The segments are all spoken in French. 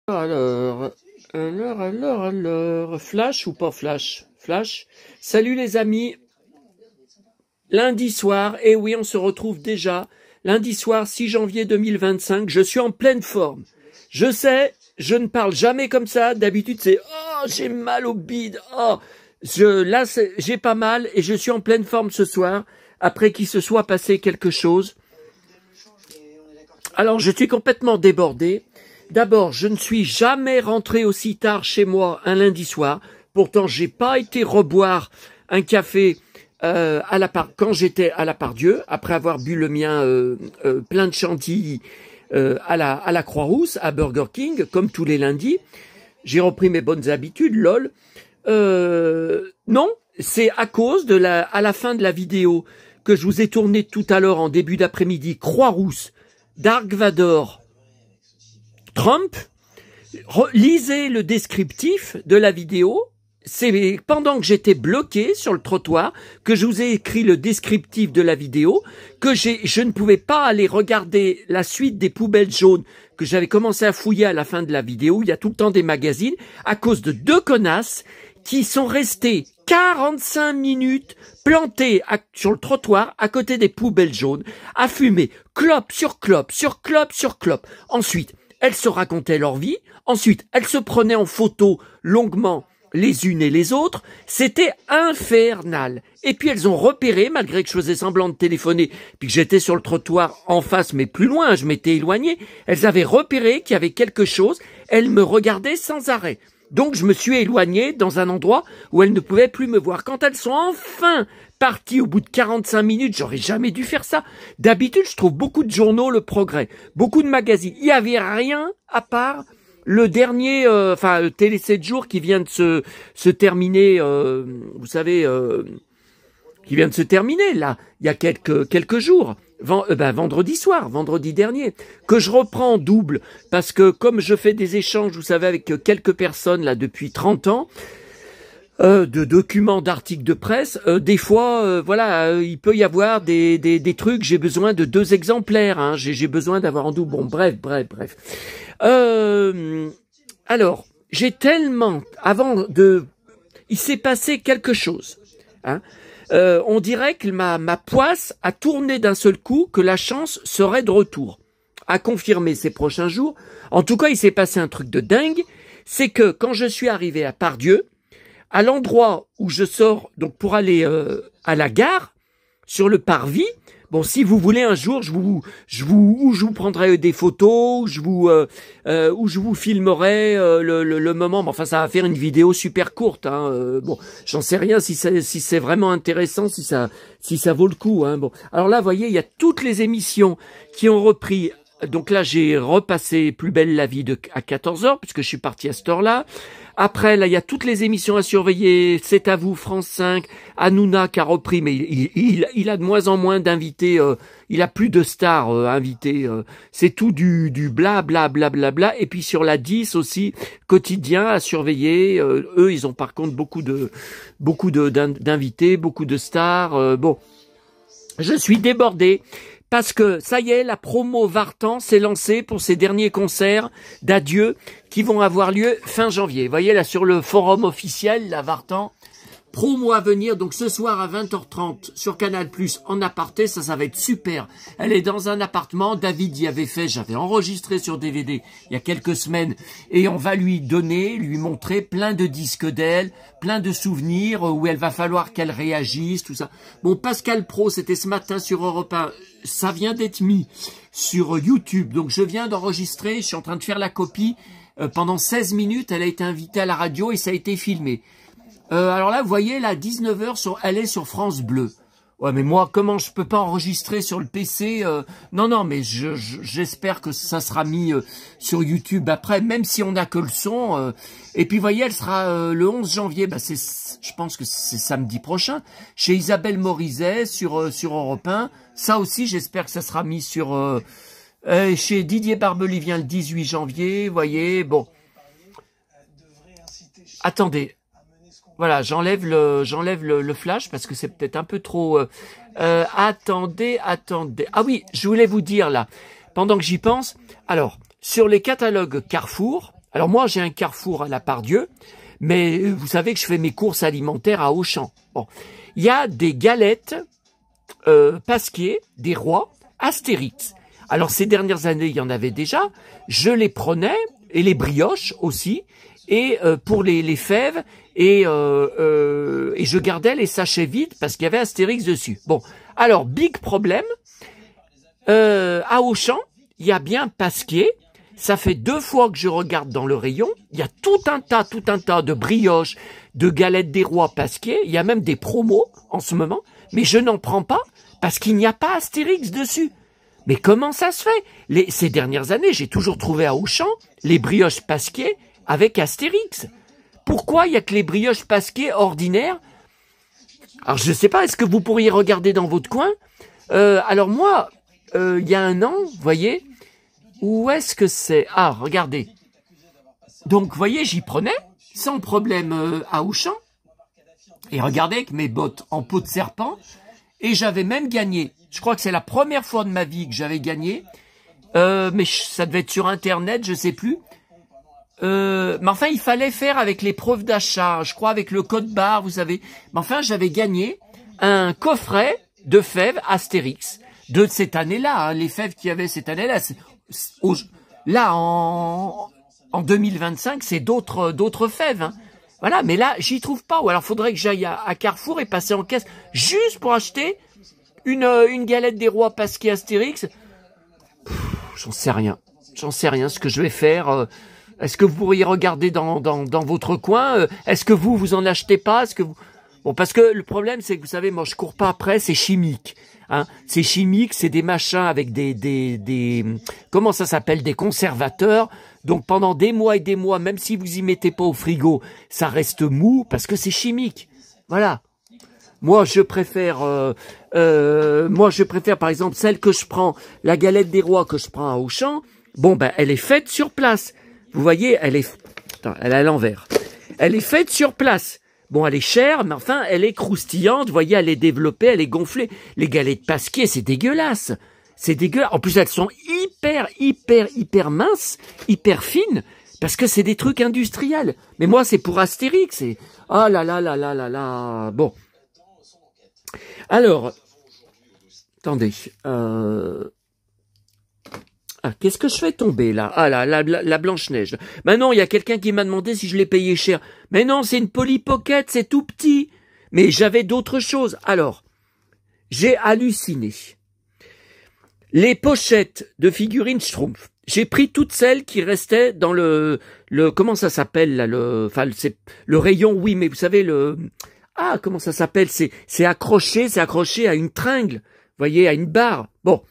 Alors, flash ou pas flash? Flash. Salut les amis. Lundi soir, et oui, on se retrouve déjà. Lundi soir, 6 janvier 2025, je suis en pleine forme. Je sais, je ne parle jamais comme ça. D'habitude, c'est « Oh, j'ai mal au bide. Oh !» Là, j'ai pas mal et je suis en pleine forme ce soir, après qu'il se soit passé quelque chose. Alors, je suis complètement débordé. D'abord, je ne suis jamais rentré aussi tard chez moi un lundi soir. Pourtant, j'ai pas été reboire un café quand j'étais à la Part-Dieu, après avoir bu le mien plein de chantilly à la Croix-Rousse, à Burger King, comme tous les lundis. J'ai repris mes bonnes habitudes, lol. Non, c'est à cause à la fin de la vidéo que je vous ai tournée tout à l'heure en début d'après-midi, Croix-Rousse, Dark Vador, Trump. Lisez le descriptif de la vidéo. C'est pendant que j'étais bloqué sur le trottoir que je vous ai écrit le descriptif de la vidéo, que je ne pouvais pas aller regarder la suite des poubelles jaunes que j'avais commencé à fouiller à la fin de la vidéo. Il y a tout le temps des magazines à cause de deux connasses qui sont restés 45 minutes plantés sur le trottoir à côté des poubelles jaunes à fumer clope sur clope sur clope sur clope. Ensuite, elles se racontaient leur vie. Ensuite, elles se prenaient en photo longuement les unes et les autres. C'était infernal. Et puis elles ont repéré, malgré que je faisais semblant de téléphoner, puis que j'étais sur le trottoir en face, mais plus loin, je m'étais éloigné, elles avaient repéré qu'il y avait quelque chose. Elles me regardaient sans arrêt. Donc je me suis éloigné dans un endroit où elles ne pouvaient plus me voir. Quand elles sont enfin parties au bout de 45 minutes, j'aurais jamais dû faire ça. D'habitude, je trouve beaucoup de journaux Le Progrès, beaucoup de magazines. Il n'y avait rien à part le dernier, Télé 7 jours qui vient de se terminer, vous savez, qui vient de se terminer là, il y a quelques jours. Vendredi soir, vendredi dernier, que je reprends en double, parce que comme je fais des échanges, vous savez, avec quelques personnes là depuis 30 ans, de documents, d'articles de presse, des fois, il peut y avoir des trucs, j'ai besoin de 2 exemplaires, hein, j'ai besoin d'avoir en double. Bon, bref. Alors, j'ai tellement, il s'est passé quelque chose, hein. On dirait que ma poisse a tourné d'un seul coup, que la chance serait de retour. À confirmer ces prochains jours. En tout cas, il s'est passé un truc de dingue. C'est que quand je suis arrivé à Part-Dieu, à l'endroit où je sors, donc pour aller à la gare, sur le parvis, bon, si vous voulez un jour, je vous prendrai des photos, où je vous filmerai le moment. Bon, enfin, ça va faire une vidéo super courte. Hein, bon, j'en sais rien si c'est vraiment intéressant, si ça vaut le coup. Hein, bon, alors là, vous voyez, il y a toutes les émissions qui ont repris. Donc là, j'ai repassé Plus belle la vie à 14h, puisque je suis parti à cette heure-là. Après, là, il y a toutes les émissions à surveiller. C'est à vous, France 5, Hanouna qui a repris, mais il a de moins en moins d'invités. Il a plus de stars invités. C'est tout du bla bla bla bla bla. Et puis sur la 10 aussi, quotidien à surveiller. Eux, ils ont par contre beaucoup d'invités, beaucoup de stars. Bon, je suis débordé. Parce que, ça y est, la promo Vartan s'est lancée pour ses derniers concerts d'adieu qui vont avoir lieu fin janvier. Vous voyez là sur le forum officiel, la Vartan, promo à venir, donc ce soir à 20h30 sur Canal+, en aparté, ça va être super. Elle est dans un appartement, David y avait fait, j'avais enregistré sur DVD il y a quelques semaines, et on va lui montrer plein de disques d'elle, plein de souvenirs où elle va falloir qu'elle réagisse, tout ça. Bon, Pascal Pro, c'était ce matin sur Europe 1, ça vient d'être mis sur YouTube, donc je viens d'enregistrer, je suis en train de faire la copie, pendant 16 minutes, elle a été invitée à la radio et ça a été filmé. Alors là, vous voyez, là, 19h, elle est sur France Bleu. Ouais, mais moi, comment je peux pas enregistrer sur le PC Non, mais j'espère que ça sera mis sur YouTube après, même si on n'a que le son. Et puis, vous voyez, elle sera le 11 janvier. Bah, je pense que c'est samedi prochain, chez Isabelle Morizet sur Europe 1. Ça aussi, j'espère que ça sera mis sur chez Didier Barbelivien le 18 janvier. Vous voyez, bon. Attendez. Voilà, j'enlève le flash parce que c'est peut-être un peu trop... attendez. Ah oui, je voulais vous dire là, pendant que j'y pense, alors, sur les catalogues Carrefour, Alors moi, j'ai un Carrefour à la Part-Dieu, mais vous savez que je fais mes courses alimentaires à Auchan. Bon, il y a des galettes Pasquier, des rois, Astérix. Alors ces dernières années, il y en avait déjà. Je les prenais, et les brioches aussi, et pour les fèves, et je gardais les sachets vides parce qu'il y avait Astérix dessus. Bon, alors, big problème, à Auchan, il y a bien Pasquier. Ça fait 2 fois que je regarde dans le rayon. Il y a tout un tas de brioches, de galettes des rois Pasquier. Il y a même des promos en ce moment. Mais je n'en prends pas parce qu'il n'y a pas Astérix dessus. Mais comment ça se fait? Ces dernières années, j'ai toujours trouvé à Auchan les brioches Pasquier avec Astérix. Pourquoi il n'y a que les brioches Pasquier ordinaires? Alors je ne sais pas, est-ce que vous pourriez regarder dans votre coin? Alors moi, il y a un an, vous voyez, où est-ce que c'est? Ah, regardez. Donc, vous voyez, j'y prenais, sans problème à Auchan. Et regardez avec mes bottes en peau de serpent. Et j'avais même gagné. Je crois que c'est la première fois de ma vie que j'avais gagné. Mais ça devait être sur Internet, je sais plus. Mais enfin, il fallait faire avec les preuves d'achat. Je crois avec le code barre, vous savez. Mais enfin, j'avais gagné un coffret de fèves Astérix. De cette année-là, hein, les fèves qu'il y avait cette année-là. Là, en 2025, c'est d'autres fèves. Hein. Voilà, mais là, j'y trouve pas. Ou alors, faudrait que j'aille à Carrefour et passer en caisse juste pour acheter une galette des rois Pasquier Astérix. J'en sais rien. J'en sais rien ce que je vais faire. Est-ce que vous pourriez regarder dans votre coin? Est-ce que vous en achetez pas? Est-ce que vous... Bon, parce que le problème, c'est que vous savez, moi, je cours pas après, c'est chimique. Hein, c'est chimique, c'est des machins avec des comment ça s'appelle, des conservateurs. Donc pendant des mois et des mois, même si vous y mettez pas au frigo, ça reste mou parce que c'est chimique. Voilà. Moi, je préfère par exemple celle que je prends, la galette des rois que je prends à Auchan. Bon, ben, elle est faite sur place. Vous voyez, elle est à l'envers. Elle est faite sur place. Bon, elle est chère, mais enfin, elle est croustillante. Vous voyez, elle est développée, elle est gonflée. Les galettes Pasquier, c'est dégueulasse. C'est dégueulasse. En plus, elles sont hyper minces, hyper fines, parce que c'est des trucs industriels. Mais moi, c'est pour Astérix. Oh là là là là là là. Bon. Alors, attendez. Ah, qu'est-ce que je fais tomber là? Ah là, la Blanche-Neige. Maintenant, il y a quelqu'un qui m'a demandé si je l'ai payé cher. Mais non, c'est une Polly Pocket, c'est tout petit. Mais j'avais d'autres choses. Alors, j'ai halluciné. Les pochettes de figurines Schtroumpf. J'ai pris toutes celles qui restaient dans le comment ça s'appelle là, c'est le rayon, oui, mais vous savez comment ça s'appelle? C'est accroché à une tringle. Vous voyez, à une barre. Bon.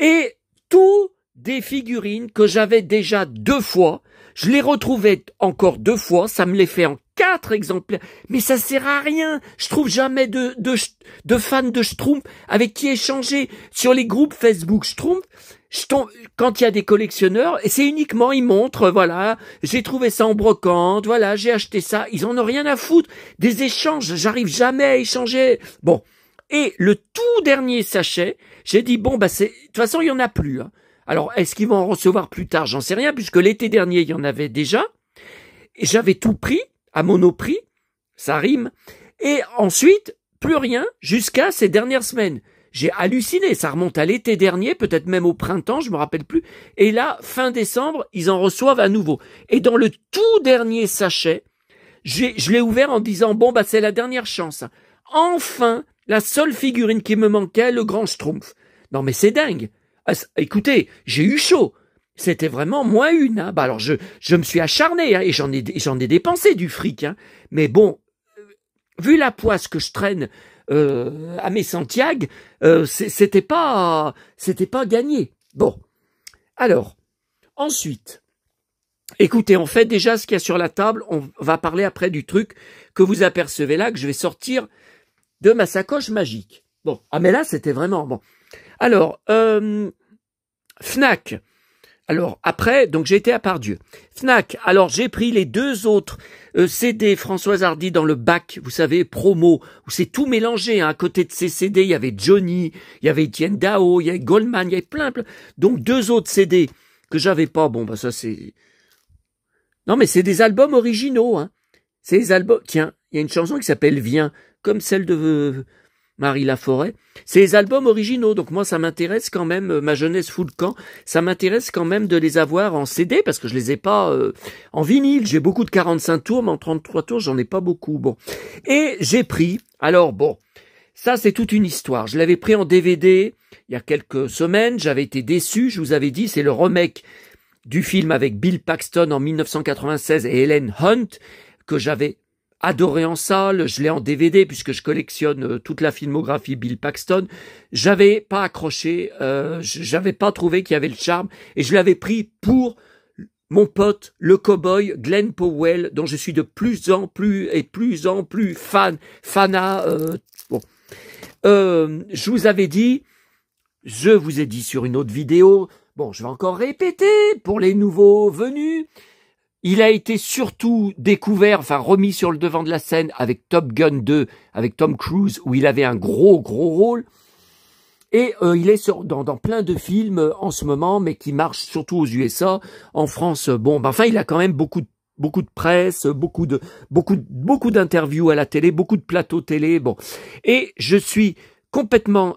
Et tout des figurines que j'avais déjà 2 fois, je les retrouvais encore 2 fois, ça me les fait en 4 exemplaires, mais ça sert à rien, je trouve jamais de fans de Schtroumpf avec qui échanger sur les groupes Facebook Schtroumpf. Quand il y a des collectionneurs, et c'est uniquement, ils montrent, voilà, j'ai trouvé ça en brocante, voilà, j'ai acheté ça, ils en ont rien à foutre, des échanges, j'arrive jamais à échanger, bon. Et le tout dernier sachet, j'ai dit, bon, bah de toute façon, il y en a plus, hein. Alors, est-ce qu'ils vont en recevoir plus tard? J'en sais rien, puisque l'été dernier, il y en avait déjà. Et j'avais tout pris, à Monoprix, ça rime. Et ensuite, plus rien, jusqu'à ces dernières semaines. J'ai halluciné, ça remonte à l'été dernier, peut-être même au printemps, je me rappelle plus. Et là, fin décembre, ils en reçoivent à nouveau. Et dans le tout dernier sachet, je l'ai ouvert en disant, bon, bah c'est la dernière chance. Enfin, la seule figurine qui me manquait, le grand Schtroumpf. Non mais c'est dingue. Ah, écoutez, j'ai eu chaud. C'était vraiment moins une. Hein. Bah alors je me suis acharné hein, et j'en ai dépensé du fric. Hein. Mais bon, vu la poisse que je traîne à mes Santiago, c'était pas gagné. Bon, alors ensuite, écoutez, on fait déjà ce qu'il y a sur la table. On va parler après du truc que vous apercevez là, que je vais sortir de ma sacoche magique. Bon, ah mais là c'était vraiment bon. Alors, Fnac. Alors, après, donc j'ai été à Part-Dieu. Fnac, alors j'ai pris les 2 autres CD Françoise Hardy dans le bac, vous savez, promo, où c'est tout mélangé. Hein. À côté de ces CD, il y avait Johnny, il y avait Etienne Dao, il y avait Goldman, il y avait plein. Donc 2 autres CD que j'avais pas. Bon, bah ça c'est... Non, mais c'est des albums originaux, hein. C'est des albums... Tiens, il y a une chanson qui s'appelle Viens, comme celle de Marie Laforêt. C'est des albums originaux, donc moi ça m'intéresse quand même, ma jeunesse fout le camp, ça m'intéresse quand même de les avoir en CD, parce que je les ai pas en vinyle. J'ai beaucoup de 45 tours, mais en 33 tours, j'en ai pas beaucoup. Bon. Et j'ai pris, alors bon, ça c'est toute une histoire. Je l'avais pris en DVD il y a quelques semaines, j'avais été déçu, je vous avais dit, c'est le remake du film avec Bill Paxton en 1996 et Helen Hunt, que j'avais adoré en salle. Je l'ai en DVD puisque je collectionne toute la filmographie Bill Paxton. J'avais pas accroché, j'avais pas trouvé qu'il y avait le charme, et je l'avais pris pour mon pote, le cow-boy Glenn Powell, dont je suis de plus en plus fanat. Bon. Je vous avais dit, je vous ai dit sur une autre vidéo, bon, je vais encore répéter pour les nouveaux venus. Il a été surtout découvert, enfin remis sur le devant de la scène avec Top Gun 2, avec Tom Cruise, où il avait un gros rôle. Et il est dans plein de films en ce moment, mais qui marchent surtout aux USA. En France, bon, ben, enfin, il a quand même beaucoup de presse, beaucoup d'interviews à la télé, beaucoup de plateaux télé. Bon, et je suis complètement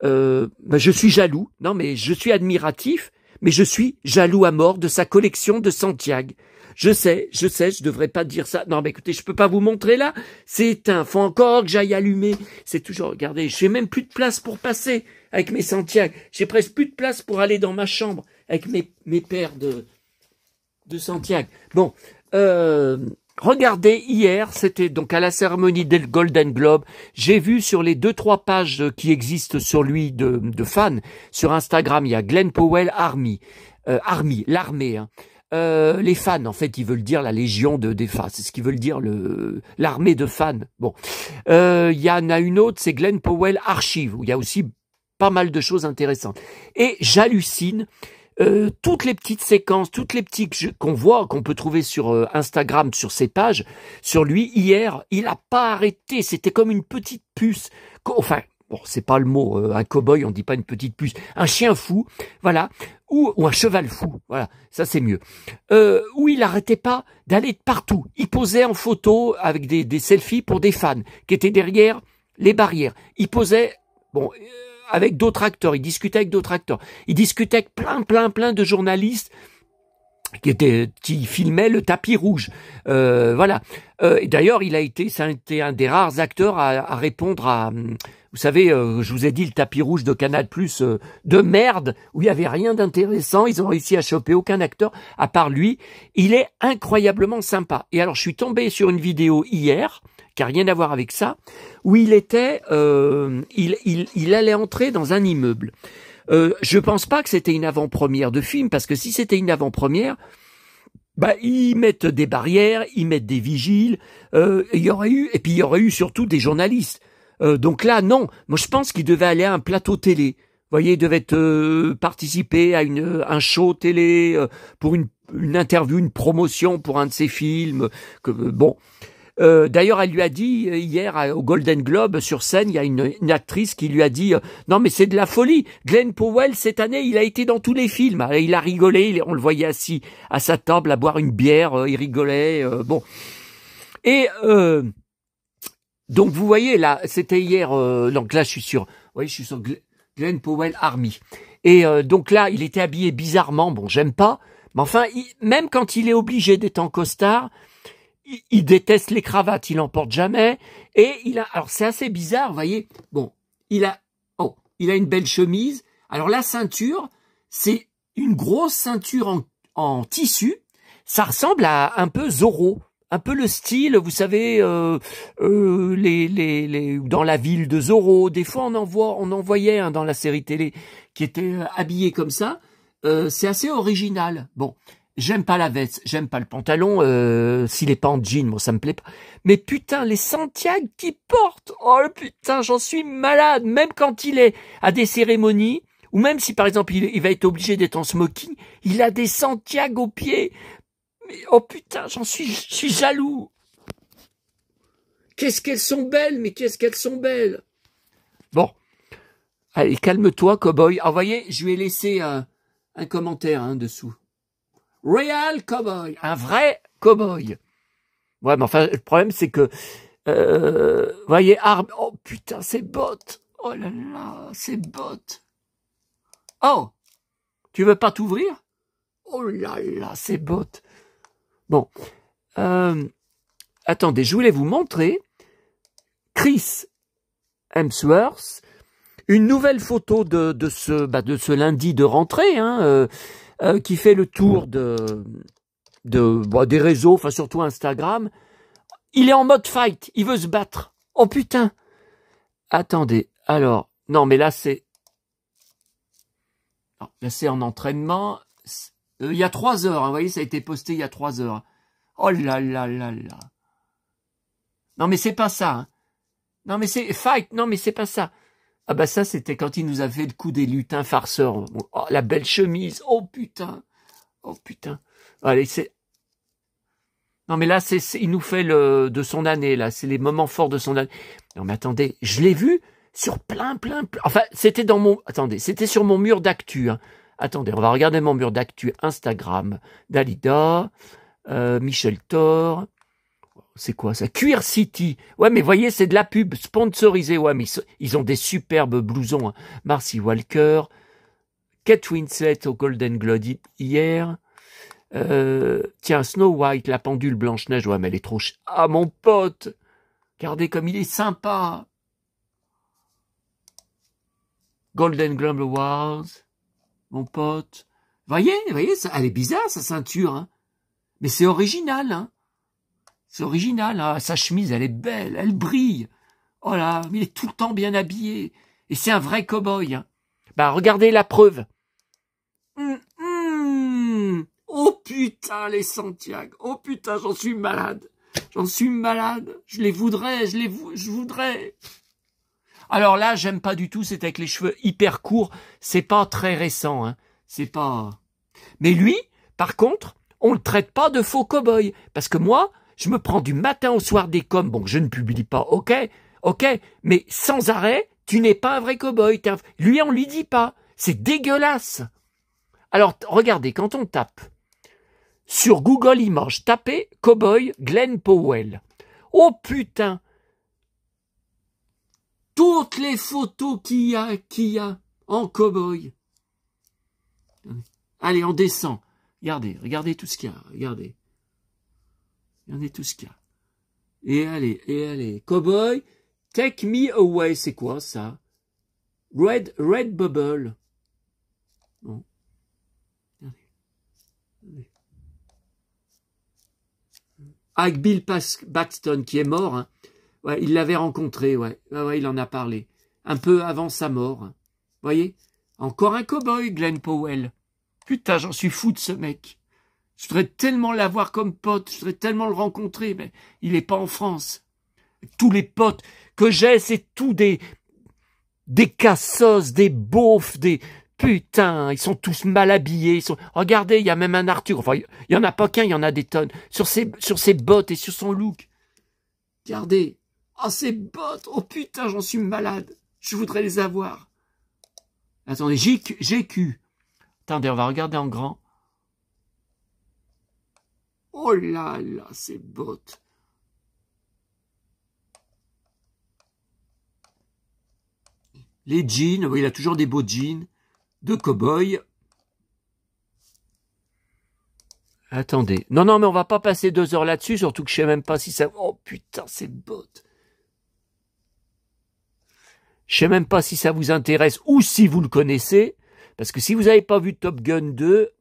je suis jaloux, non mais je suis admiratif, mais je suis jaloux à mort de sa collection de Santiago. Je sais, je devrais pas dire ça. Non mais écoutez, je peux pas vous montrer là, c'est éteint, faut encore que j'aille allumer. C'est toujours, regardez, j'ai même plus de place pour passer avec mes Santiago. J'ai presque plus de place pour aller dans ma chambre avec mes paires de Santiago. Bon, regardez, hier, c'était donc à la cérémonie des Golden Globe, j'ai vu sur les 2-3 pages qui existent sur lui de fans, sur Instagram, il y a Glenn Powell Army, l'armée, hein. Les fans, en fait, ils veulent dire la légion des fans, c'est ce qu'ils veulent dire, l'armée de fans. Bon, il y en a une autre, c'est Glenn Powell Archive, où il y a aussi pas mal de choses intéressantes. Et j'hallucine. Toutes les petites séquences, toutes les petites qu'on voit, qu'on peut trouver sur Instagram, sur ses pages, sur lui, hier, il a pas arrêté, c'était comme une petite puce. Enfin, bon, c'est pas le mot, un cow-boy, on dit pas une petite puce, un chien fou, voilà, ou un cheval fou, voilà, ça c'est mieux. Où il arrêtait pas d'aller de partout. Il posait en photo avec des selfies pour des fans qui étaient derrière les barrières. Il posait, bon, avec d'autres acteurs, il discutait avec d'autres acteurs, il discutait avec plein de journalistes qui filmaient le tapis rouge, voilà. Et d'ailleurs, ça a été un des rares acteurs à répondre à, vous savez, je vous ai dit le tapis rouge de Canal+, de merde, où il y avait rien d'intéressant, ils ont réussi à choper aucun acteur à part lui. Il est incroyablement sympa. Et alors, je suis tombé sur une vidéo hier, qui n'a rien à voir avec ça, où il était, il allait entrer dans un immeuble. Je pense pas que c'était une avant-première de film, parce que si c'était une avant-première, bah ils mettent des barrières, ils mettent des vigiles, il y aurait eu surtout des journalistes. Donc là, non. Moi, je pense qu'il devait aller à un plateau télé. Vous voyez, il devait participer à un show télé pour une interview, une promotion pour un de ses films. Bon. D'ailleurs, elle lui a dit hier au Golden Globe sur scène, il y a une actrice qui lui a dit non mais c'est de la folie. Glenn Powell cette année, il a été dans tous les films. Il a rigolé, on le voyait assis à sa table à boire une bière, il rigolait. Bon. Et donc vous voyez là, c'était hier. Donc là, je suis sur Glenn Powell Army. Et donc là, il était habillé bizarrement. Bon, j'aime pas, mais enfin, même quand il est obligé d'être en costard. Il déteste les cravates, il en porte jamais, et alors c'est assez bizarre, vous voyez, bon, il a une belle chemise, alors la ceinture, c'est une grosse ceinture en tissu, ça ressemble à un peu Zorro, un peu le style, vous savez, dans la ville de Zorro, des fois on en voyait dans la série télé, qui était habillé comme ça, c'est assez original, bon. J'aime pas la veste, j'aime pas le pantalon, s'il est pas en jean, moi ça me plaît pas. Mais putain, les Santiago qu'il porte, oh putain, j'en suis malade. Même quand il est à des cérémonies, ou même si par exemple il va être obligé d'être en smoking, il a des Santiago aux pieds. Mais, oh putain, je suis jaloux. Qu'est-ce qu'elles sont belles, mais qu'est-ce qu'elles sont belles. Bon, allez, calme-toi, cowboy. Ah, vous voyez, je lui ai laissé un commentaire dessous. Real cowboy. Un vrai cowboy. Ouais, mais enfin, le problème, c'est que, voyez, arme. Oh, putain, c'est bottes. Oh là là, c'est bottes. Oh, tu veux pas t'ouvrir? Oh là là, c'est bottes. Bon, attendez, je voulais vous montrer Chris Hemsworth, une nouvelle photo de ce lundi de rentrée, hein, qui fait le tour des réseaux, enfin surtout Instagram. Il est en mode fight, il veut se battre. Oh putain. Attendez, alors, non mais là c'est en entraînement. Il y a 3 heures, hein, vous voyez, ça a été posté il y a 3 heures. Oh là là là là. Non mais c'est pas ça. Hein. Non mais c'est fight, non mais c'est pas ça. Ah bah ça c'était quand il nous a fait le coup des lutins farceurs. Oh la belle chemise, oh putain. Oh putain. Allez, c'est... Non mais là, il nous fait de son année, là. C'est les moments forts de son année. Non mais attendez, je l'ai vu sur plein. Enfin, c'était dans mon... Attendez, c'était sur mon mur d'actu. Hein. Attendez, on va regarder mon mur d'actu Instagram. Dalida, Michel Thor. C'est quoi ça? Queer City. Ouais, mais voyez, c'est de la pub sponsorisée. Ouais, mais ils ont des superbes blousons. Hein. Marcy Walker, Kate Winslet au Golden Globe hier. Tiens, Snow White, la pendule Blanche-Neige, ouais, mais elle est trop... Ah, mon pote! Regardez comme il est sympa! Golden Globe Awards, mon pote. Voyez, ça, elle est bizarre, sa ceinture, hein. Mais c'est original, hein. C'est original, hein. Sa chemise, elle est belle, elle brille. Oh là, il est tout le temps bien habillé. Et c'est un vrai cow-boy, hein. Bah, regardez la preuve. Oh putain, les Santiago. Oh putain, j'en suis malade. Je les voudrais, je voudrais. Alors là, j'aime pas du tout, c'est avec les cheveux hyper courts. C'est pas très récent, hein. C'est pas... Mais lui, par contre, on le traite pas de faux cow-boy. Parce que moi, je me prends du matin au soir des coms. Bon, je ne publie pas, ok, mais sans arrêt, tu n'es pas un vrai cow-boy. Lui, on lui dit pas. C'est dégueulasse. Alors, regardez, quand on tape sur Google Images, tapez Cowboy Glenn Powell. Oh putain! Toutes les photos qu'il y a en cowboy. Allez, on descend. Regardez tout ce qu'il y a. Regardez tout ce qu'il y a. Et allez. Cowboy, take me away. C'est quoi ça? Red Bubble. Bon. Regardez. Avec Bill Paxton qui est mort, hein. Ouais, il l'avait rencontré, ouais, il en a parlé, un peu avant sa mort. Hein. Voyez, encore un cow-boy, Glenn Powell. Putain, j'en suis fou de ce mec. Je voudrais tellement l'avoir comme pote, je voudrais tellement le rencontrer, mais il est pas en France. Tous les potes que j'ai, c'est tous des cassos, des beaufs, des... Putain, ils sont tous mal habillés. Regardez, il y a même un Arthur. Enfin, il y en a pas qu'un, il y en a des tonnes. Sur ses bottes et sur son look. Regardez. Oh, ses bottes. Oh putain, j'en suis malade. Je voudrais les avoir. Attendez, GQ. Attendez, on va regarder en grand. Oh là là, ses bottes. Les jeans, oui, il a toujours des beaux jeans. De cow-boy. Attendez. Non, mais on va pas passer 2 heures là-dessus, surtout que je sais même pas si ça... Oh putain, ces bottes. Je sais même pas si ça vous intéresse ou si vous le connaissez. Parce que si vous n'avez pas vu Top Gun 2...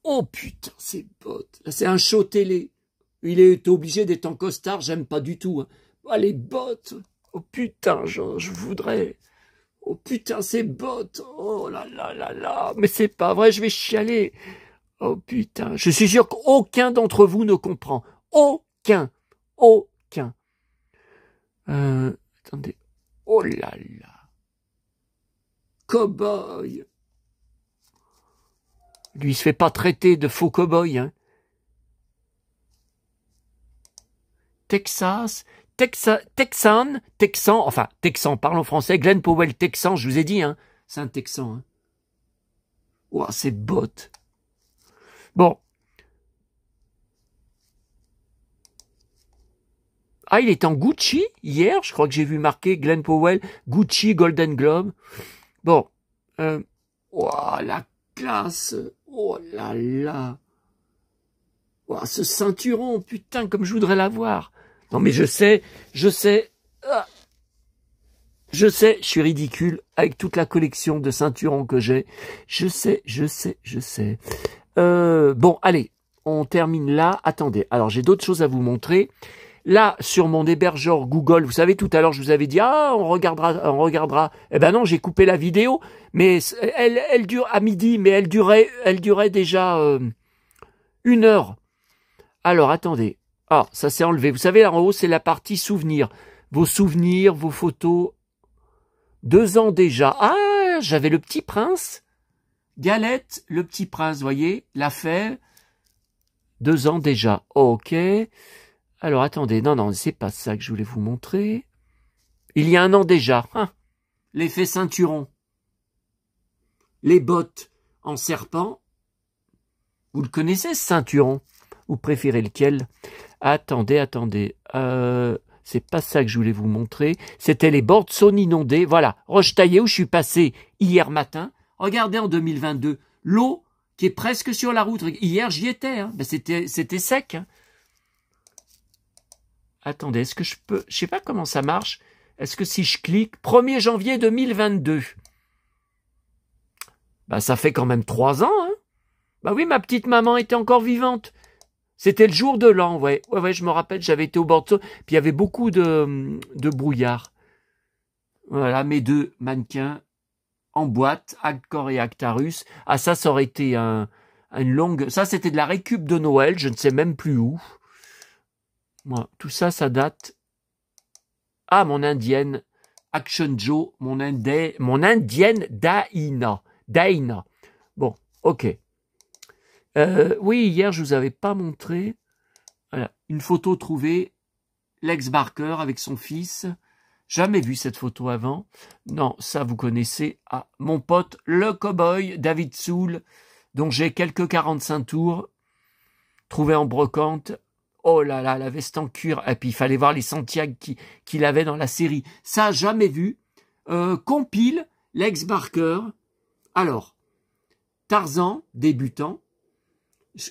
Oh putain, ces bottes. Là, c'est un show télé. Il est obligé d'être en costard, j'aime pas du tout. Hein. Oh, les bottes. Oh putain, je voudrais... Oh putain, ces bottes. Oh là là là là. Mais c'est pas vrai, je vais chialer. Oh putain, je suis sûr qu'aucun d'entre vous ne comprend. Aucun. Attendez. Oh là là. Cowboy. Lui, il se fait pas traiter de faux cowboy, hein. Texan, enfin, Texan, parle en français, Glenn Powell, Texan, je vous ai dit, hein, c'est un Texan, hein. Ouah, ces bottes. Bon. Ah, il est en Gucci hier. Je crois que j'ai vu marqué Glenn Powell, Gucci Golden Globe. Bon. Ouah, la classe. Oh là là. Ouah, ce ceinturon, putain, comme je voudrais l'avoir. Non mais je sais. Je sais, je suis ridicule avec toute la collection de ceinturons que j'ai. Je sais. Bon, allez, on termine là. Attendez, alors j'ai d'autres choses à vous montrer. Là, sur mon hébergeur Google, vous savez, tout à l'heure, je vous avais dit, ah, on regardera. Eh ben non, j'ai coupé la vidéo, mais elle dure à midi, mais elle durait déjà 1 heure. Alors, attendez. Ah, ça s'est enlevé. Vous savez, là en haut, c'est la partie souvenirs. Vos souvenirs, vos photos. 2 ans déjà. Ah, j'avais le Petit Prince. Galette, le Petit Prince, voyez, l'a fait. 2 ans déjà. Ok. Alors, attendez. Non, c'est pas ça que je voulais vous montrer. Il y a 1 an déjà. Hein, l'effet ceinturon. Les bottes en serpent. Vous le connaissez, ce ceinturon? Vous préférez lequel? Attendez. C'est pas ça que je voulais vous montrer. C'était les bords de Saône inondés. Voilà, Roche-Taillée où je suis passé hier matin. Regardez en 2022, l'eau qui est presque sur la route. Hier, j'y étais. Hein. Ben, c'était sec. Hein. Attendez, est-ce que je peux... Je sais pas comment ça marche. Est-ce que si je clique... 1er janvier 2022. Ben, ça fait quand même 3 ans. Hein. Ben oui, ma petite maman était encore vivante. C'était le jour de l'an, ouais, je me rappelle, j'avais été au bord de Saône, puis il y avait beaucoup de brouillard. Voilà, mes 2 mannequins en boîte, Actor et Actarus. Ah, ça aurait été une longue... Ça, c'était de la récup de Noël, je ne sais même plus où. Moi, tout ça, ça date... Ah, mon indienne, Action Joe, mon indienne Daina. Bon, ok. Oui, hier, je vous avais pas montré. Voilà, une photo trouvée, Lex Barker avec son fils. Jamais vu cette photo avant. Non, ça, vous connaissez. Ah, mon pote, le cow-boy, David Soul, dont j'ai quelques 45 tours, trouvé en brocante. Oh là là, la veste en cuir. Et puis, il fallait voir les Santiago qu'il avait dans la série. Ça, jamais vu. Compile, Lex Barker. Alors, Tarzan, débutant.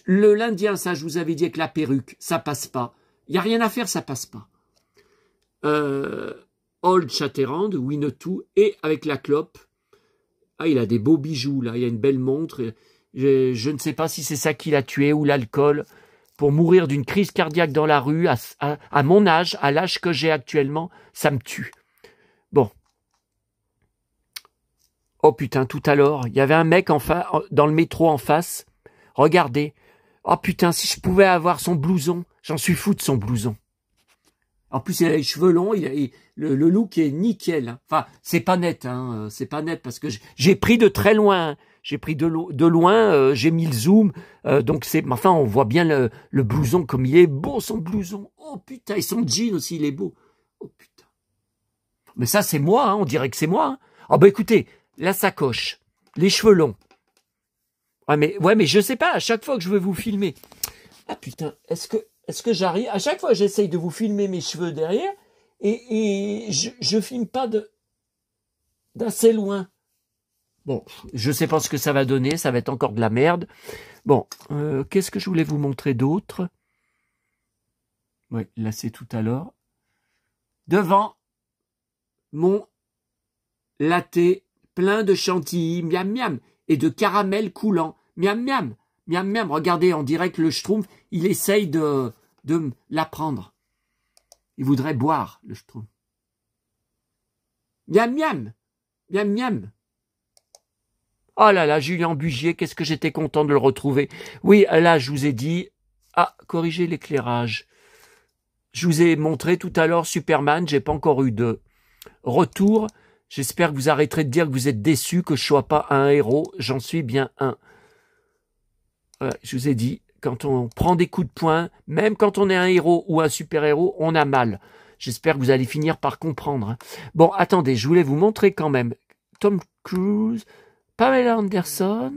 L'Indien, ça, je vous avais dit avec la perruque, ça passe pas. Il n'y a rien à faire, ça passe pas. Old Shatterhand, Winnetou, et avec la clope. Ah, il a des beaux bijoux, là. Il a une belle montre. Je ne sais pas si c'est ça qui l'a tué ou l'alcool. Pour mourir d'une crise cardiaque dans la rue, à mon âge, à l'âge que j'ai actuellement, ça me tue. Bon. Oh putain, tout à l'heure, il y avait un mec dans le métro en face. Regardez. Oh putain, si je pouvais avoir son blouson. J'en suis fou de son blouson. En plus, il a les cheveux longs. Le look est nickel. Hein. Enfin, c'est pas net. Hein. C'est pas net parce que j'ai pris de très loin. J'ai pris de loin. J'ai mis le zoom. Donc, enfin, on voit bien le blouson comme il est beau, son blouson. Oh putain, et son jean aussi, il est beau. Oh putain. Mais ça, c'est moi. Hein. On dirait que c'est moi. Hein. Oh bah écoutez, la sacoche, les cheveux longs. Ouais, mais je sais pas, à chaque fois que je veux vous filmer. Ah putain, est-ce que j'arrive? À chaque fois, j'essaye de vous filmer mes cheveux derrière et je filme pas d'assez loin. Bon, je sais pas ce que ça va donner, ça va être encore de la merde. Bon, qu'est-ce que je voulais vous montrer d'autre? Oui, là c'est tout à l'heure. Devant mon latte plein de chantilly, miam miam, et de caramel coulant. Miam, miam, miam, miam. Regardez, on dirait que le Schtroumpf, il essaye de l'apprendre. Il voudrait boire, le Schtroumpf. Miam, miam, miam, miam. Oh là là, Julien Bugier, qu'est-ce que j'étais content de le retrouver. Oui, là, je vous ai dit... Ah, corrigez l'éclairage. Je vous ai montré tout à l'heure Superman, j'ai pas encore eu de retour. J'espère que vous arrêterez de dire que vous êtes déçus que je sois pas un héros. J'en suis bien un. Je vous ai dit, quand on prend des coups de poing, même quand on est un héros ou un super-héros, on a mal. J'espère que vous allez finir par comprendre. Hein. Bon, attendez, je voulais vous montrer quand même. Tom Cruise, Pamela Anderson.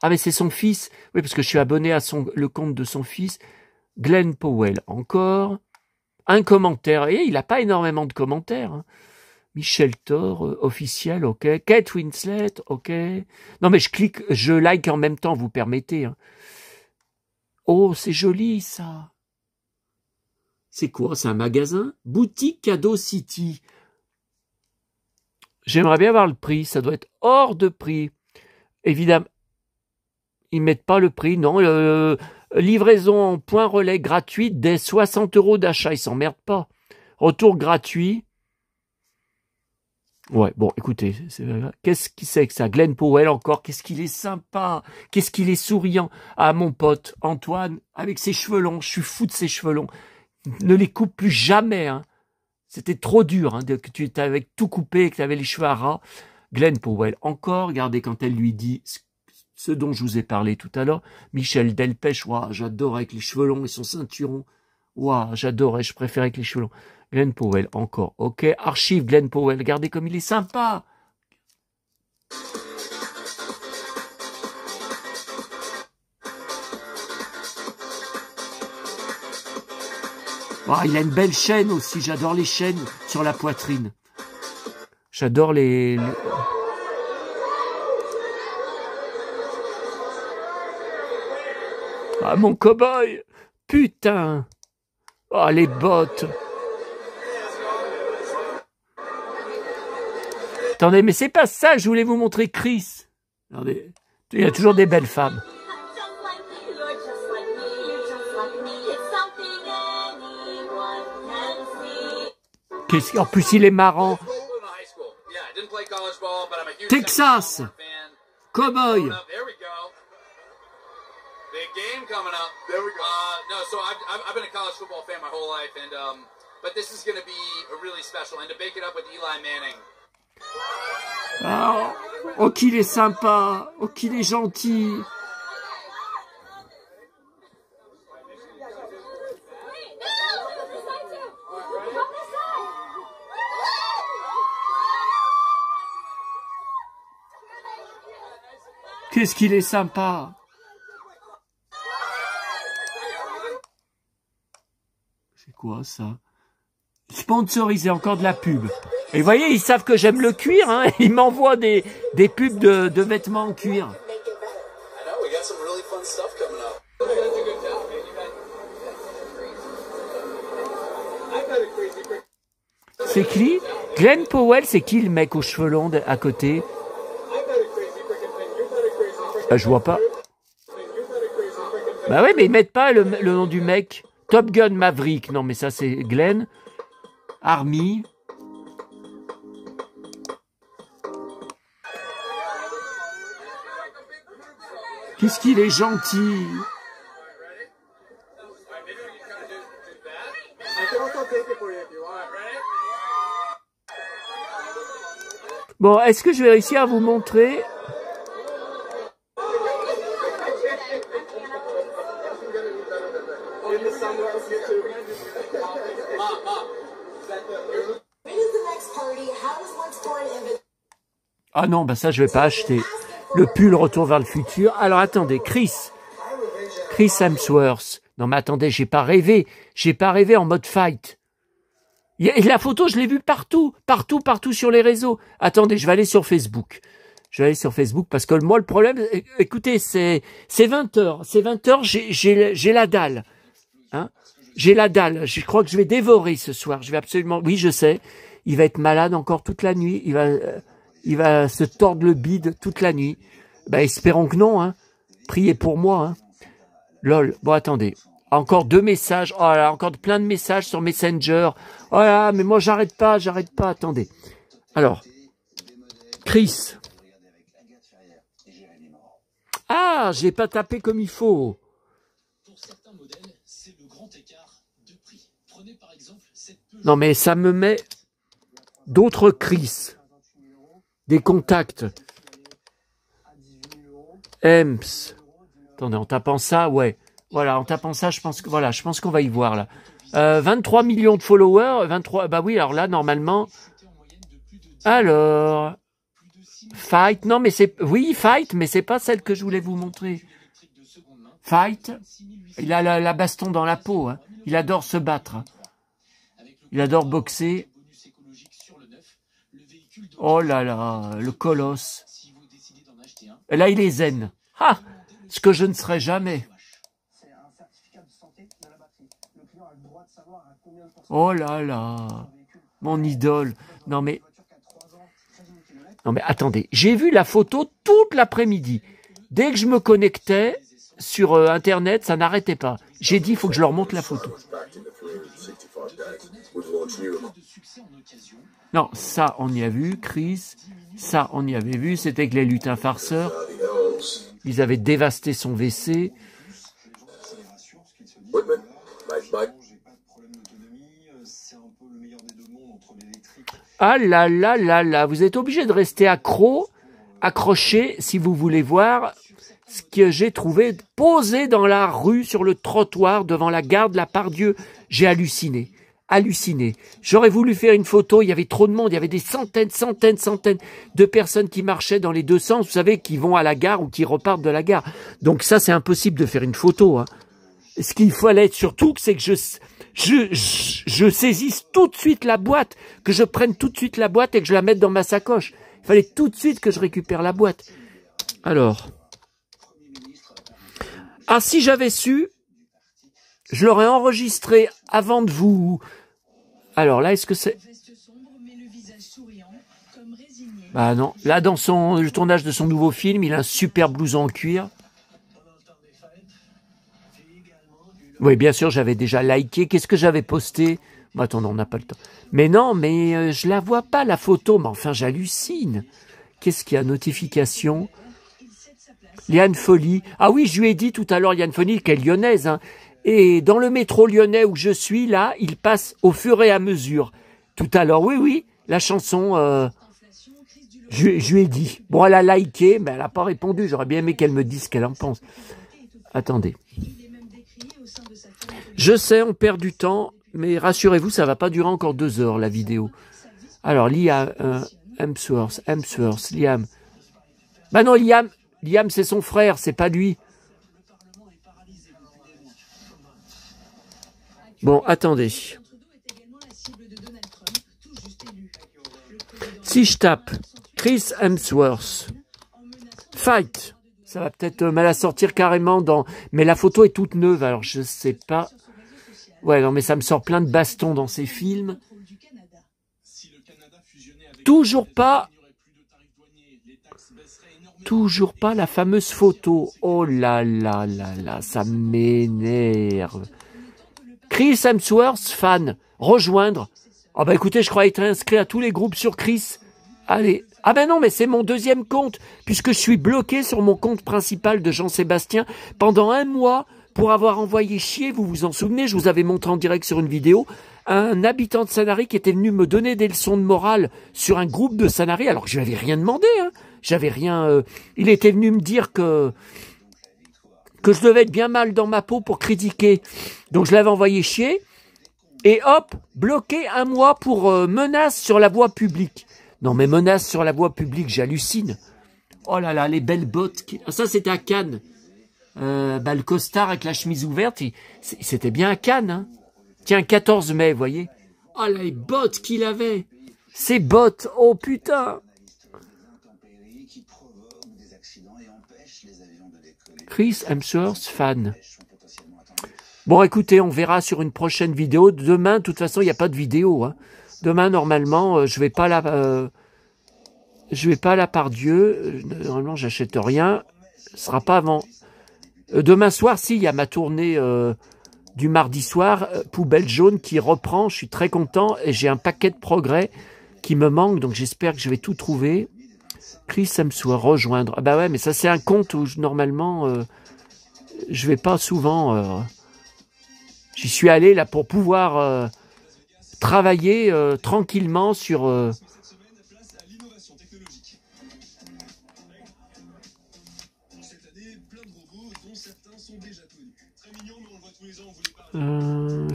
Ah, mais c'est son fils. Oui, parce que je suis abonné à le compte de son fils. Glenn Powell, encore. Un commentaire. Et il n'a pas énormément de commentaires. Hein. Michel Thor, officiel, ok. Kate Winslet, ok. Non, mais je like en même temps, vous permettez. Hein. Oh, c'est joli, ça. C'est quoi? C'est un magasin? Boutique Cadeau City. J'aimerais bien voir le prix. Ça doit être hors de prix. Évidemment, ils mettent pas le prix, non. Livraison en point relais gratuite dès 60 € d'achat. Ils s'emmerdent pas. Retour gratuit. Ouais, bon, écoutez, qu'est-ce qui c'est que ça? Glenn Powell encore, qu'est-ce qu'il est sympa, qu'est-ce qu'il est souriant. Ah, mon pote, Antoine, avec ses cheveux longs, je suis fou de ses cheveux longs. Ne les coupe plus jamais, hein. C'était trop dur, hein, que tu avais tout coupé et que tu avais les cheveux à ras. Glenn Powell, encore, regardez quand elle lui dit ce dont je vous ai parlé tout à l'heure. Michel Delpech, waouh, j'adore avec les cheveux longs et son ceinturon. Waouh, j'adorais, je préfère avec les cheveux longs. Glenn Powell, encore. Ok, archive Glenn Powell. Regardez comme il est sympa. Oh, il a une belle chaîne aussi. J'adore les chaînes sur la poitrine. J'adore les... Ah, mon cow-boy. Putain. Oh, les bottes. Attendez, mais c'est pas ça, je voulais vous montrer Chris. Regardez, il y a toujours des belles femmes. En plus, il est marrant. Texas, cowboy. Big game coming up. There we go. No, so I've been a college football fan my whole life, and but this is going to be really special, and to bake it up with Eli Manning. Oh, qu'il est sympa, oh, qu'il est gentil. Qu'est-ce qu'il est sympa. C'est quoi ça? Sponsorisé, encore de la pub. Et vous voyez, ils savent que j'aime le cuir, hein. Ils m'envoient des pubs de vêtements en cuir. C'est qui? Glenn Powell, c'est qui le mec aux cheveux longs à côté? Je vois pas. Bah ouais, mais ils mettent pas le nom du mec. Top Gun Maverick. Non, mais ça, c'est Glenn. Army. Qu'est-ce qu'il est gentil. Bon, est-ce que je vais réussir à vous montrer? Ah non, bah ça je vais pas acheter. Le pull Retour vers le futur. Alors attendez, Chris Hemsworth. Non mais attendez, j'ai pas rêvé en mode fight. Et la photo, je l'ai vue partout sur les réseaux. Attendez, je vais aller sur Facebook. Parce que moi le problème, écoutez, c'est 20h. C'est 20h, j'ai la dalle. Hein? J'ai la dalle. Je crois que je vais dévorer ce soir. Je vais absolument... Oui, je sais. Il va être malade encore toute la nuit. Il va se tordre le bide toute la nuit. Ben, espérons que non, hein. Priez pour moi, hein. Lol. Bon, attendez. Encore 2 messages. Oh là, encore plein de messages sur Messenger. Oh là, mais moi, j'arrête pas. Attendez. Alors. Chris. Ah, j'ai pas tapé comme il faut. Non, mais ça me met d'autres Chris. Des contacts. Ems. Attendez, en tapant ça, ouais. Voilà, en tapant ça, je pense qu'on va y voir, là. 23 millions de followers, 23, bah oui, alors là, normalement. Alors. Fight, non mais c'est... Oui, Fight, mais c'est pas celle que je voulais vous montrer. Fight, il a la baston dans la peau. Hein. Il adore se battre. Il adore boxer. Oh là là, le colosse. Et là, il est zen. Ah, ce que je ne serai jamais. Oh là là, mon idole. Non mais attendez, j'ai vu la photo toute l'après-midi. Dès que je me connectais sur Internet, ça n'arrêtait pas. J'ai dit, il faut que je leur montre la photo. Non, ça, on y a vu, Chris. Ça, on y avait vu. C'était avec les lutins farceurs. Ils avaient dévasté son WC. Ah là là là là, vous êtes obligé de rester accroché, si vous voulez voir ce que j'ai trouvé posé dans la rue, sur le trottoir, devant la gare de la Pardieu. J'ai halluciné. J'aurais voulu faire une photo, il y avait trop de monde, il y avait des centaines de personnes qui marchaient dans les deux sens, vous savez, qui vont à la gare ou qui repartent de la gare. Donc ça, c'est impossible de faire une photo. Hein. Ce qu'il fallait surtout, c'est que je saisisse tout de suite la boîte, que je prenne tout de suite la boîte et que je la mette dans ma sacoche. Il fallait tout de suite que je récupère la boîte. Alors, si j'avais su, je l'aurais enregistré avant de vous... Alors là, est-ce que c'est... Bah non, là dans le tournage de son nouveau film, il a un super blouson en cuir. Oui, bien sûr, j'avais déjà liké. Qu'est-ce que j'avais posté? Bon, attends, on n'a pas le temps. Mais non, mais je la vois pas, la photo. Mais enfin, j'hallucine. Qu'est-ce qu'il y a? Notification. Liane Folly. Ah oui, je lui ai dit tout à l'heure, Liane Folly, qu'elle est lyonnaise. Hein. Et dans le métro lyonnais où je suis, là, il passe au fur et à mesure. Tout à l'heure, oui, la chanson... je lui ai dit. Bon, elle a liké, mais elle n'a pas répondu. J'aurais bien aimé qu'elle me dise ce qu'elle en pense. Attendez. Je sais, on perd du temps, mais rassurez-vous, ça va pas durer encore 2 heures, la vidéo. Alors, Liam, Hemsworth, Liam. Bah non, Liam, c'est son frère, c'est pas lui. Bon, attendez. Si je tape Chris Hemsworth, Fight, ça va peut-être mal à sortir carrément dans... Mais la photo est toute neuve, alors je sais pas... Ouais, non, mais ça me sort plein de bastons dans ces films. Toujours pas la fameuse photo. Oh là là là là, ça m'énerve. Chris Hemsworth, fan, rejoindre. Ah bah écoutez, je crois être inscrit à tous les groupes sur Chris. Allez. Ah ben non, mais c'est mon deuxième compte, puisque je suis bloqué sur mon compte principal de Jean-Sébastien pendant 1 mois pour avoir envoyé chier, vous vous en souvenez, je vous avais montré en direct sur une vidéo, un habitant de Sanary qui était venu me donner des leçons de morale sur un groupe de Sanary, alors que je lui avais rien demandé, hein. J'avais rien... il était venu me dire que je devais être bien mal dans ma peau pour critiquer. Donc je l'avais envoyé chier, et hop, bloqué 1 mois pour menace sur la voie publique. Non mais menace sur la voie publique, j'hallucine. Oh là là, les belles bottes. Ça c'était à Cannes. Le costard avec la chemise ouverte, c'était bien à Cannes. Hein. Tiens, 14 mai, vous voyez. Oh là, les bottes qu'il avait. Ces bottes, oh putain. Chris Hemsworth, fan. Bon, écoutez, on verra sur une prochaine vidéo. Demain, de toute façon, il n'y a pas de vidéo. Hein. Demain, normalement, je vais pas à la Pardieu. Normalement, j'achète rien. Ce sera pas avant. Demain soir, si, il y a ma tournée du mardi soir, Poubelle Jaune, qui reprend. Je suis très content et j'ai un paquet de progrès qui me manque. Donc, j'espère que je vais tout trouver. Chris Hemsworth, rejoindre. Ah bah ouais, mais ça, c'est un compte où normalement, je vais pas souvent... J'y suis allé là pour pouvoir... travailler tranquillement sur...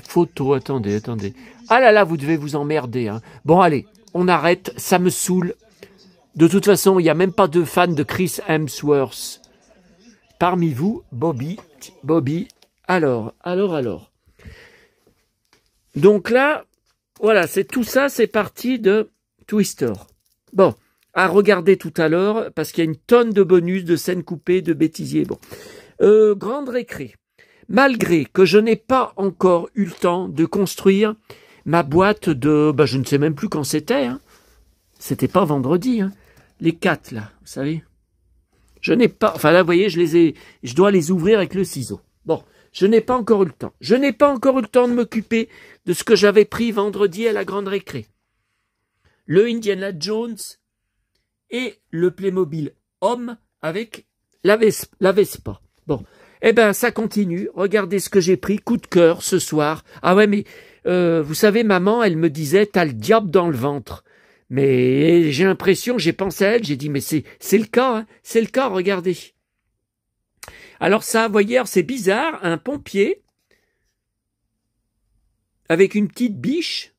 photo, attendez. Ah là là, vous devez vous emmerder. Hein. Bon, allez, on arrête, ça me saoule. De toute façon, il n'y a même pas de fan de Chris Hemsworth. Parmi vous, Bobby. Alors. Donc là, voilà, c'est tout ça, c'est parti de Twister. Bon, à regarder tout à l'heure, parce qu'il y a une tonne de bonus, de scènes coupées, de bêtisiers. Bon, grande récré. Malgré que je n'ai pas encore eu le temps de construire ma boîte de... je ne sais même plus quand c'était. Hein. C'était pas vendredi. Hein. Les 4, là, vous savez. Je n'ai pas... Enfin, là, vous voyez, je dois les ouvrir avec le ciseau. Bon, je n'ai pas encore eu le temps. Je n'ai pas encore eu le temps de m'occuper de ce que j'avais pris vendredi à la grande récré. Le Indiana Jones et le Playmobil Homme avec la Vespa. Bon, eh ben, ça continue. Regardez ce que j'ai pris. Coup de cœur ce soir. Ah ouais, mais vous savez, maman, elle me disait, t'as le diable dans le ventre. Mais j'ai l'impression, j'ai pensé à elle, j'ai dit, mais c'est le cas, hein, c'est le cas, regardez. Alors ça, vous voyez, c'est bizarre, un pompier avec une petite biche,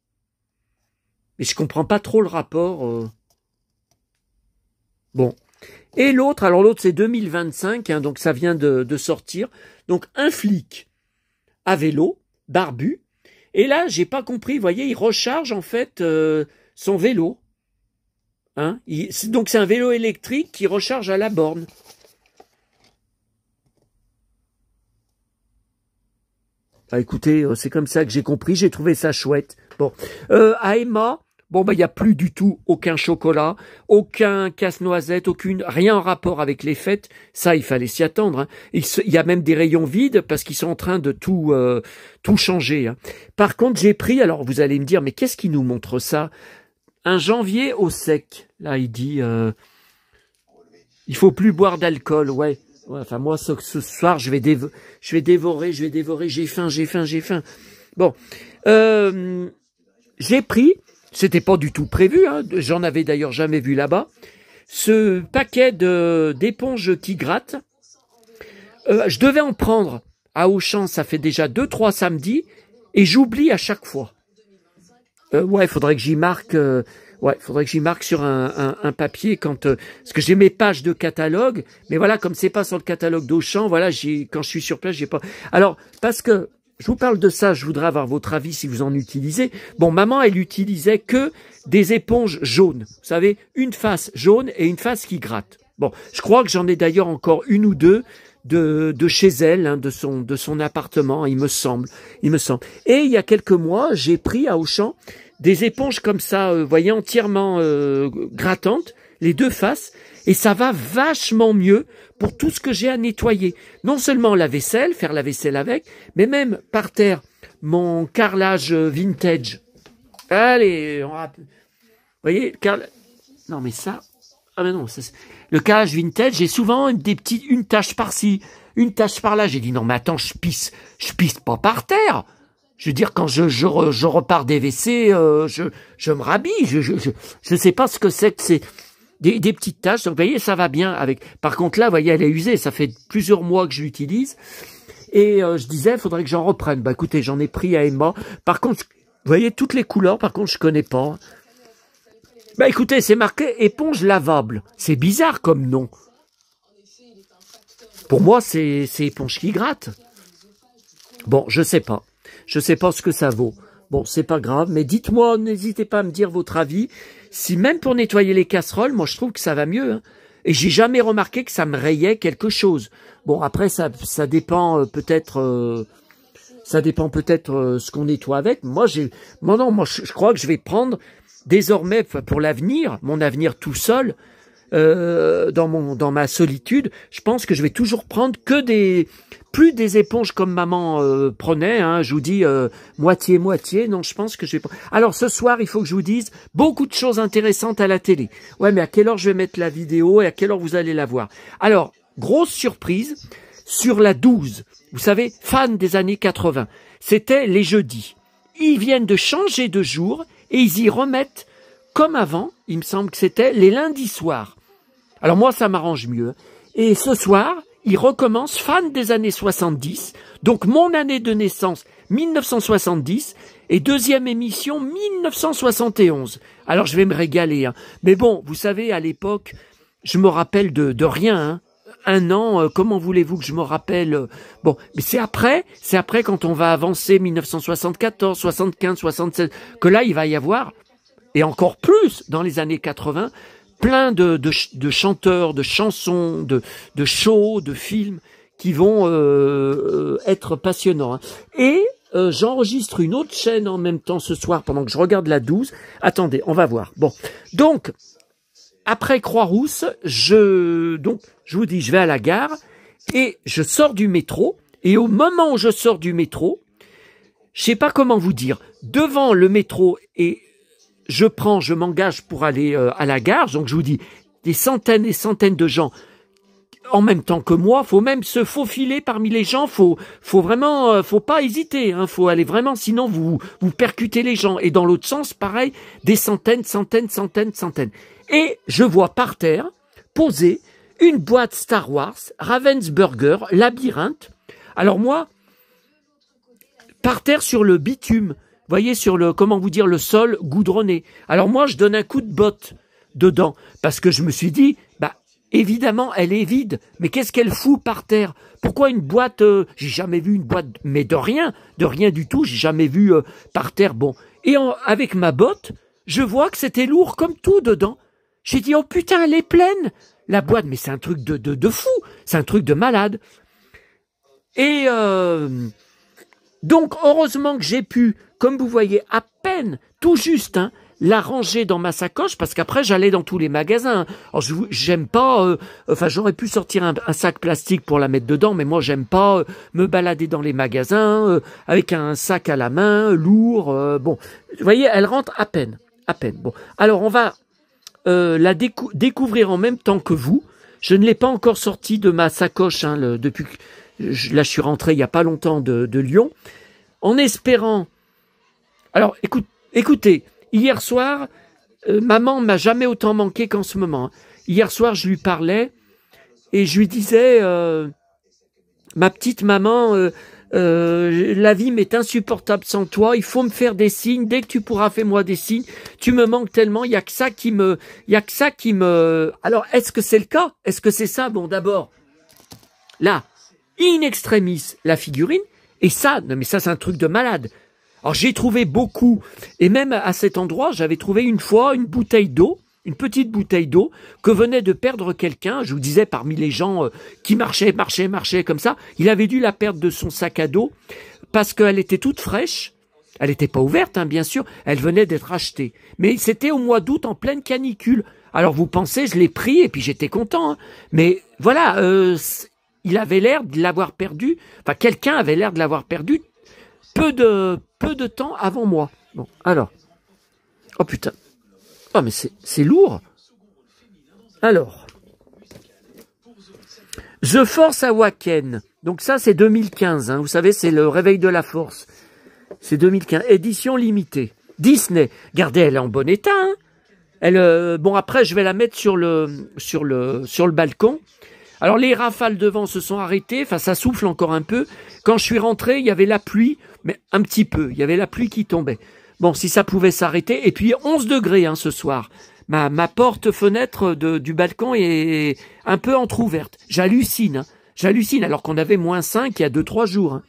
mais je comprends pas trop le rapport. Bon. Et l'autre, alors l'autre c'est 2025, hein, donc ça vient de sortir. Donc un flic à vélo, barbu, et là, j'ai pas compris, vous voyez, il recharge en fait son vélo. Hein, donc c'est un vélo électrique qui recharge à la borne. Ah, écoutez, c'est comme ça que j'ai compris, j'ai trouvé ça chouette. Bon, à Emma, bon il n'y a plus du tout aucun chocolat, aucun casse-noisette, rien en rapport avec les fêtes. Ça, il fallait s'y attendre. Hein. Il y a même des rayons vides parce qu'ils sont en train de tout changer. Hein. Par contre, j'ai pris, alors vous allez me dire, mais qu'est-ce qui nous montre ça? Un janvier au sec. Là, il dit, il faut plus boire d'alcool. Ouais. Enfin, moi, ce soir, je vais dévorer. J'ai faim. Bon. J'ai pris, c'était pas du tout prévu, hein, j'en avais d'ailleurs jamais vu là-bas, ce paquet d'éponges qui grattent. Je devais en prendre à Auchan, ça fait déjà 2-3 samedis, et j'oublie à chaque fois. Ouais, faudrait que j'y marque. Faudrait que j'y marque sur un papier parce que j'ai mes pages de catalogue, mais voilà, comme c'est pas sur le catalogue d'Auchan, voilà, quand je suis sur place, j'ai pas. Alors, parce que je vous parle de ça, je voudrais avoir votre avis si vous en utilisez. Bon, maman, elle utilisait que des éponges jaunes. Vous savez, une face jaune et une face qui gratte. Bon, je crois que j'en ai d'ailleurs encore une ou deux de chez elle, hein, de son appartement, il me semble. Et il y a quelques mois, j'ai pris à Auchan des éponges comme ça, vous voyez, entièrement grattantes, les deux faces, et ça va vachement mieux pour tout ce que j'ai à nettoyer. Non seulement la vaisselle, faire la vaisselle avec, mais même par terre, mon carrelage vintage. Allez, vous voyez, non mais ça, ah mais non, le carrelage vintage, j'ai souvent une tache par-ci, une tache par-là. J'ai dit non mais attends, je pisse pas par terre. Je veux dire, quand je repars des WC, je me rhabille. Je sais pas ce que c'est des petites taches. Donc, vous voyez, ça va bien avec. Par contre, là, vous voyez, elle est usée. Ça fait plusieurs mois que je l'utilise. Et je disais, il faudrait que j'en reprenne. Bah, écoutez, j'en ai pris à Emma. Par contre, vous voyez, toutes les couleurs, par contre, je connais pas. Bah, écoutez, c'est marqué éponge lavable. C'est bizarre comme nom. Pour moi, c'est éponge qui gratte. Bon, je sais pas. Je sais pas ce que ça vaut. Bon, c'est pas grave, mais dites-moi, n'hésitez pas à me dire votre avis. Si même pour nettoyer les casseroles, moi je trouve que ça va mieux. Hein. Et j'ai jamais remarqué que ça me rayait quelque chose. Bon, après ça dépend peut-être, ce qu'on nettoie avec. Moi je crois que je vais prendre désormais pour l'avenir, mon avenir tout seul. Dans ma solitude, je pense que je vais toujours prendre plus des éponges comme maman prenait, hein, je vous dis moitié, non, je pense que je vais pas. Alors ce soir, il faut que je vous dise beaucoup de choses intéressantes à la télé. Ouais, mais à quelle heure je vais mettre la vidéo et à quelle heure vous allez la voir? Alors, grosse surprise, sur la 12, vous savez, fan des années 80, c'était les jeudis. Ils viennent de changer de jour et ils y remettent, comme avant, il me semble que c'était les lundis soirs. Alors moi, ça m'arrange mieux. Et ce soir, il recommence, fan des années 70, donc mon année de naissance, 1970, et deuxième émission, 1971. Alors je vais me régaler, hein. Mais bon, vous savez, à l'époque, je me rappelle de rien, hein. Un an, comment voulez-vous que je me rappelle bon, mais c'est après quand on va avancer 1974, 75, 76, que là il va y avoir, et encore plus dans les années 80, plein de chanteurs, de chansons, de shows, de films qui vont être passionnants. Hein. Et j'enregistre une autre chaîne en même temps ce soir pendant que je regarde la 12. Attendez, on va voir. Bon, donc après Croix-Rousse, je vous dis, je vais à la gare et je sors du métro. Et au moment où je sors du métro, je sais pas comment vous dire, devant le métro et je m'engage pour aller à la gare. Donc je vous dis, des centaines et centaines de gens en même temps que moi. Faut même se faufiler parmi les gens. Faut vraiment, faut pas hésiter. Hein, faut aller vraiment, sinon vous percutez les gens. Et dans l'autre sens, pareil, des centaines. Et je vois par terre, posée, une boîte Star Wars, Ravensburger, Labyrinthe. Alors moi, par terre sur le bitume, vous voyez, sur le, comment vous dire, le sol goudronné. Alors moi, je donne un coup de botte dedans, parce que je me suis dit, bah, évidemment, elle est vide, mais qu'est-ce qu'elle fout par terre? Pourquoi une boîte, j'ai jamais vu une boîte, mais de rien du tout, j'ai jamais vu par terre, bon. Et avec ma botte, je vois que c'était lourd comme tout dedans. J'ai dit, oh putain, elle est pleine, la boîte, mais c'est un truc de fou, c'est un truc de malade. Et donc, heureusement que j'ai pu, comme vous voyez, à peine, tout juste, hein, la ranger dans ma sacoche, parce qu'après, j'allais dans tous les magasins. Alors, j'aime pas, enfin, j'aurais pu sortir un sac plastique pour la mettre dedans, mais moi, j'aime pas me balader dans les magasins avec un sac à la main, lourd. Bon, vous voyez, elle rentre à peine. Bon, alors, on va la découvrir en même temps que vous. Je ne l'ai pas encore sorti de ma sacoche hein, depuis que là je suis rentré il n'y a pas longtemps de Lyon, en espérant. Alors écoutez, hier soir, maman m'a jamais autant manqué qu'en ce moment. Hein. Hier soir, je lui parlais et je lui disais, ma petite maman, la vie m'est insupportable sans toi, il faut me faire des signes, dès que tu pourras fais-moi des signes, tu me manques tellement, il y a que ça qui me. Alors, est-ce que c'est le cas? Est-ce que c'est ça? Bon, d'abord, là, in extremis, la figurine, et ça, non mais ça c'est un truc de malade. Alors j'ai trouvé beaucoup, et même à cet endroit, j'avais trouvé une fois une bouteille d'eau, une petite bouteille d'eau que venait de perdre quelqu'un, je vous disais parmi les gens qui marchaient comme ça, il avait dû la perdre de son sac à dos parce qu'elle était toute fraîche, elle n'était pas ouverte hein, bien sûr, elle venait d'être achetée, mais c'était au mois d'août en pleine canicule. Alors vous pensez, je l'ai pris et puis j'étais content, hein. Mais voilà, il avait l'air de l'avoir perdu, enfin quelqu'un avait l'air de l'avoir perdu peu de temps avant moi. Bon, alors, oh putain. Oh, mais c'est lourd. Alors, The Force Awakens. Donc ça, c'est 2015. Hein. Vous savez, c'est le réveil de la force. C'est 2015. Édition limitée. Disney. Regardez, elle est en bon état. Hein. Elle, bon, après, je vais la mettre sur le balcon. Alors, les rafales de vent se sont arrêtées. Enfin, ça souffle encore un peu. Quand je suis rentré, il y avait la pluie, mais un petit peu. Il y avait la pluie qui tombait. Bon, si ça pouvait s'arrêter. Et puis 11 degrés hein, ce soir. Ma porte-fenêtre du balcon est un peu entrouverte. J'hallucine. Hein. J'hallucine alors qu'on avait moins 5 il y a 2-3 jours. Hein.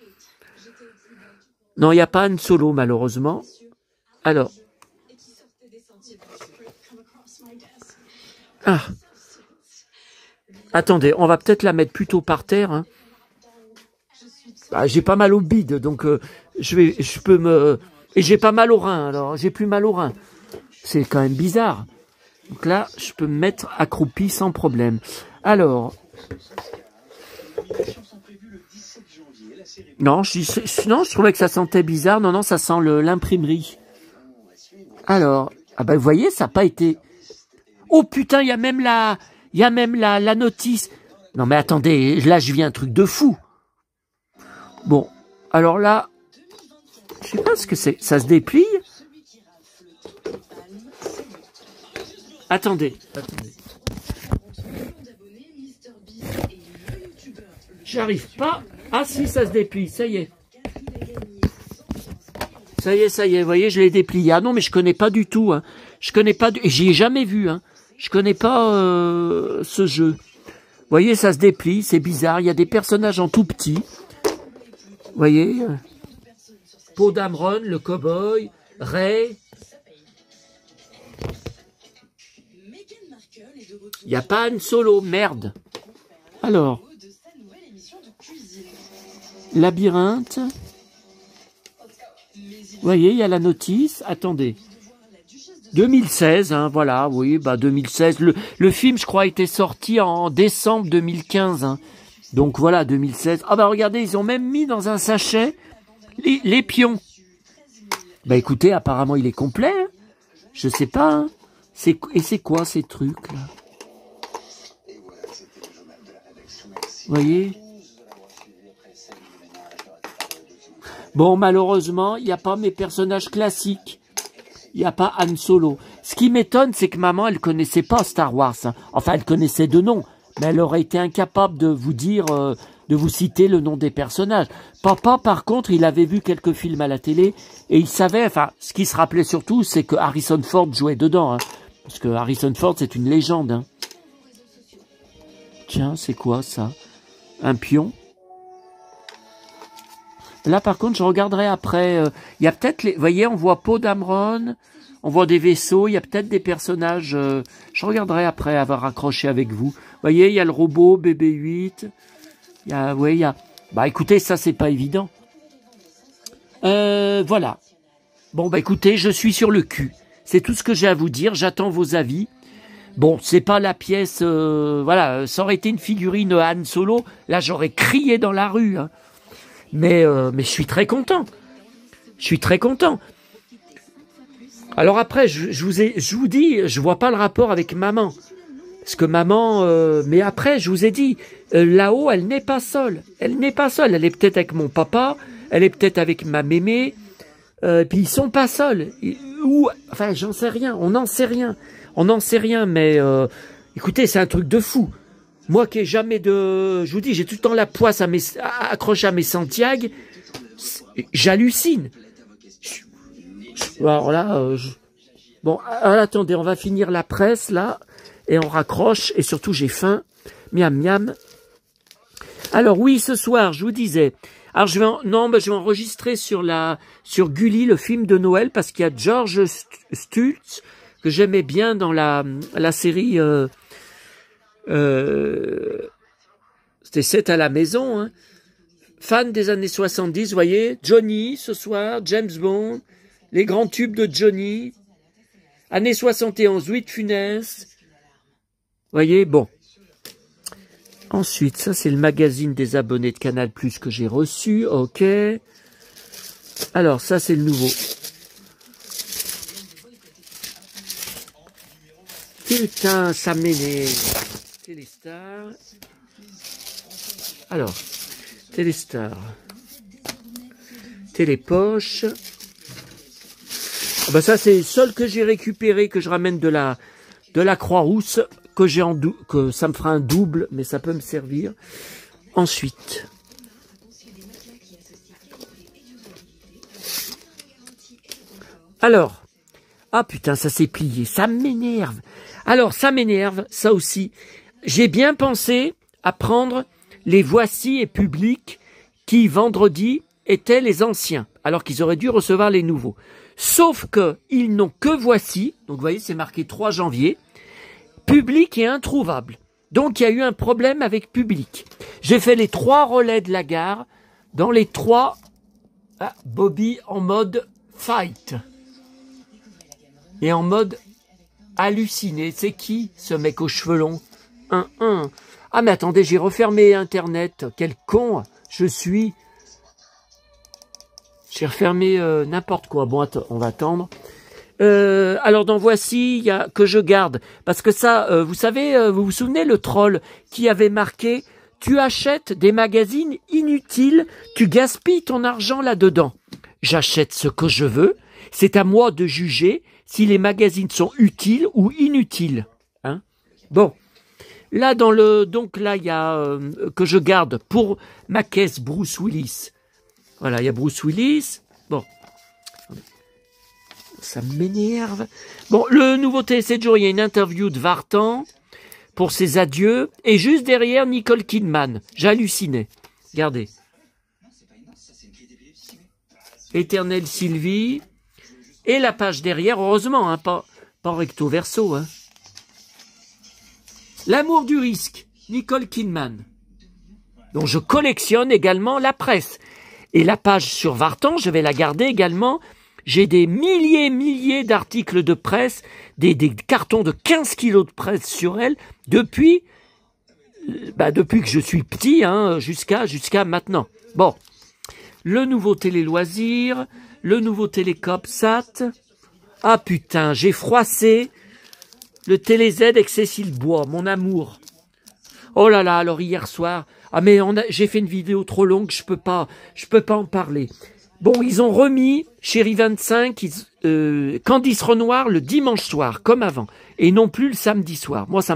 Non, il n'y a pas Han Solo malheureusement. Alors. Ah. Attendez, on va peut-être la mettre plutôt par terre. Hein. Ah, j'ai pas mal au bide, donc je peux me... Et j'ai pas mal au rein, alors j'ai plus mal au rein. C'est quand même bizarre. Donc là, je peux me mettre accroupi sans problème. Alors... Non, je trouvais que ça sentait bizarre. Non, ça sent l'imprimerie. Alors, ah ben vous voyez, ça n'a pas été... Oh putain, il y a même la notice. Non mais attendez, là je vis un truc de fou. Bon, alors là... Je sais pas ce que c'est. Ça se déplie? Attendez. J'arrive pas. Ah si, ça se déplie, ça y est. Ça y est, vous voyez, je l'ai déplié. Ah non, mais je connais pas du tout. Hein. Je connais pas, et j'y ai jamais vu. Hein. Je connais pas ce jeu. Vous voyez, ça se déplie, c'est bizarre. Il y a des personnages en tout petit. Vous voyez, Poe Dameron, le cow-boy, Ray. Il n'y a pas Han Solo, merde. Alors, labyrinthe. Vous voyez, il y a la notice. Attendez. 2016, hein, voilà, oui, bah 2016. Le film, je crois, était sorti en décembre 2015. Hein. Donc voilà, 2016. Ah bah regardez, ils ont même mis dans un sachet les pions. Bah écoutez, apparemment, il est complet. Hein. Je sais pas. Hein. Et c'est quoi ces trucs là? Vous voyez? Bon, malheureusement, il n'y a pas mes personnages classiques. Il n'y a pas Han Solo. Ce qui m'étonne, c'est que maman, elle connaissait pas Star Wars. Hein. Enfin, elle connaissait de nom, mais elle aurait été incapable de vous dire, de vous citer le nom des personnages. Papa, par contre, il avait vu quelques films à la télé et il savait, enfin, ce qui se rappelait surtout, c'est que Harrison Ford jouait dedans. Hein, parce que Harrison Ford, c'est une légende. Hein. Tiens, c'est quoi ça? Un pion? Là, par contre, je regarderai après. Il y a peut-être, vous voyez, on voit Poe Dameron, on voit des vaisseaux, il y a peut-être des personnages. Je regarderai après avoir accroché avec vous. Vous voyez, il y a le robot BB-8. Il y a, ouais, il y a. Bah, écoutez, ça, c'est pas évident. Voilà. Bon, bah, écoutez, je suis sur le cul. C'est tout ce que j'ai à vous dire. J'attends vos avis. Bon, c'est pas la pièce. Voilà, ça aurait été une figurine Han Solo. Là, j'aurais crié dans la rue. Hein. Mais je suis très content. Je suis très content. Alors après, je vous dis, je vois pas le rapport avec maman. Parce que maman... mais après, je vous ai dit, là-haut, elle n'est pas seule. Elle n'est pas seule. Elle est peut-être avec mon papa. Elle est peut-être avec ma mémé. Puis ils sont pas seuls. Ou, enfin, j'en sais rien. On n'en sait rien. On n'en sait rien. Mais écoutez, c'est un truc de fou. Moi qui ai jamais de... Je vous dis, j'ai tout le temps la poisse accrochée à mes Santiago. J'hallucine. Alors là, bon, attendez, on va finir la presse, là, et on raccroche, et surtout, j'ai faim. Miam, miam. Alors oui, ce soir, je vous disais... Alors, je vais enregistrer sur Gulli, le film de Noël, parce qu'il y a George Stultz, que j'aimais bien dans la série... c'était 7 à la maison, hein. Fan des années 70, vous voyez, Johnny ce soir, James Bond, les grands tubes de Johnny, années 71, Louis de Funès, vous voyez, bon. Ensuite, ça c'est le magazine des abonnés de Canal+, que j'ai reçu, ok. Alors, ça c'est le nouveau. Putain, ça m'énerve. Téléstar. Alors, Téléstar. Télépoche. Ah ben ça, c'est le seul que j'ai récupéré, que je ramène de la Croix-Rousse, que ça me fera un double, mais ça peut me servir. Ensuite. Alors. Ah putain, ça s'est plié. Ça m'énerve. Alors, ça m'énerve, ça aussi. J'ai bien pensé à prendre les Voici et Public qui, vendredi, étaient les anciens, alors qu'ils auraient dû recevoir les nouveaux. Sauf que ils n'ont que Voici, donc vous voyez, c'est marqué 3 janvier, Public est introuvable. Donc, il y a eu un problème avec Public. J'ai fait les 3 relais de la gare, dans les 3, Bobby en mode fight. Et en mode halluciné. C'est qui, ce mec aux cheveux longs? Ah, mais attendez, j'ai refermé Internet. Quel con je suis. J'ai refermé n'importe quoi. Bon, attends, on va attendre. Alors, dans Voici, il y a que je garde. Parce que ça, vous savez, vous vous souvenez, le troll qui avait marqué « Tu achètes des magazines inutiles, tu gaspilles ton argent là-dedans. J'achète ce que je veux. C'est à moi de juger si les magazines sont utiles ou inutiles. » Hein? Bon. Là, donc là, il y a que je garde pour ma caisse Bruce Willis. Voilà, il y a Bruce Willis. Bon, ça m'énerve. Bon, le nouveau TSC jour, il y a une interview de Vartan pour ses adieux. Et juste derrière, Nicole Kidman. J'ai halluciné. Regardez. Éternelle Sylvie. Et la page derrière, heureusement, hein, pas recto verso. Hein. L'amour du risque, Nicole Kidman. Donc je collectionne également la presse. Et la page sur Vartan, je vais la garder également. J'ai des milliers d'articles de presse, des cartons de 15 kilos de presse sur elle, depuis que je suis petit, hein, jusqu'à maintenant. Bon, le nouveau Télé Loisirs, le nouveau Télécopsat. Ah putain, j'ai froissé le Télé Z avec Cécile Bois, mon amour. Oh là là, alors hier soir, j'ai fait une vidéo trop longue, je peux pas en parler. Bon, ils ont remis Chérie 25, Candice Renoir le dimanche soir, comme avant, et non plus le samedi soir. Moi, ça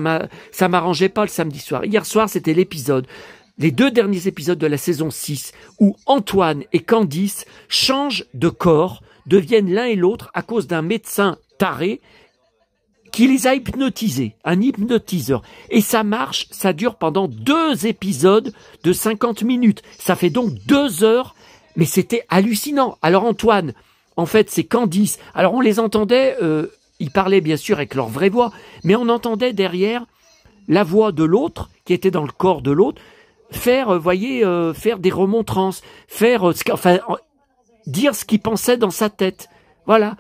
m'arrangeait pas le samedi soir. Hier soir, c'était les 2 derniers épisodes de la saison 6, où Antoine et Candice changent de corps, deviennent l'un et l'autre à cause d'un médecin taré qui les a hypnotisés, un hypnotiseur. Et ça marche, ça dure pendant 2 épisodes de 50 minutes. Ça fait donc 2 heures, mais c'était hallucinant. Alors Antoine, en fait, c'est Candice. Alors on les entendait, ils parlaient bien sûr avec leur vraie voix, mais on entendait derrière la voix de l'autre, qui était dans le corps de l'autre, faire des remontrances, dire ce qu'il pensait dans sa tête. Voilà,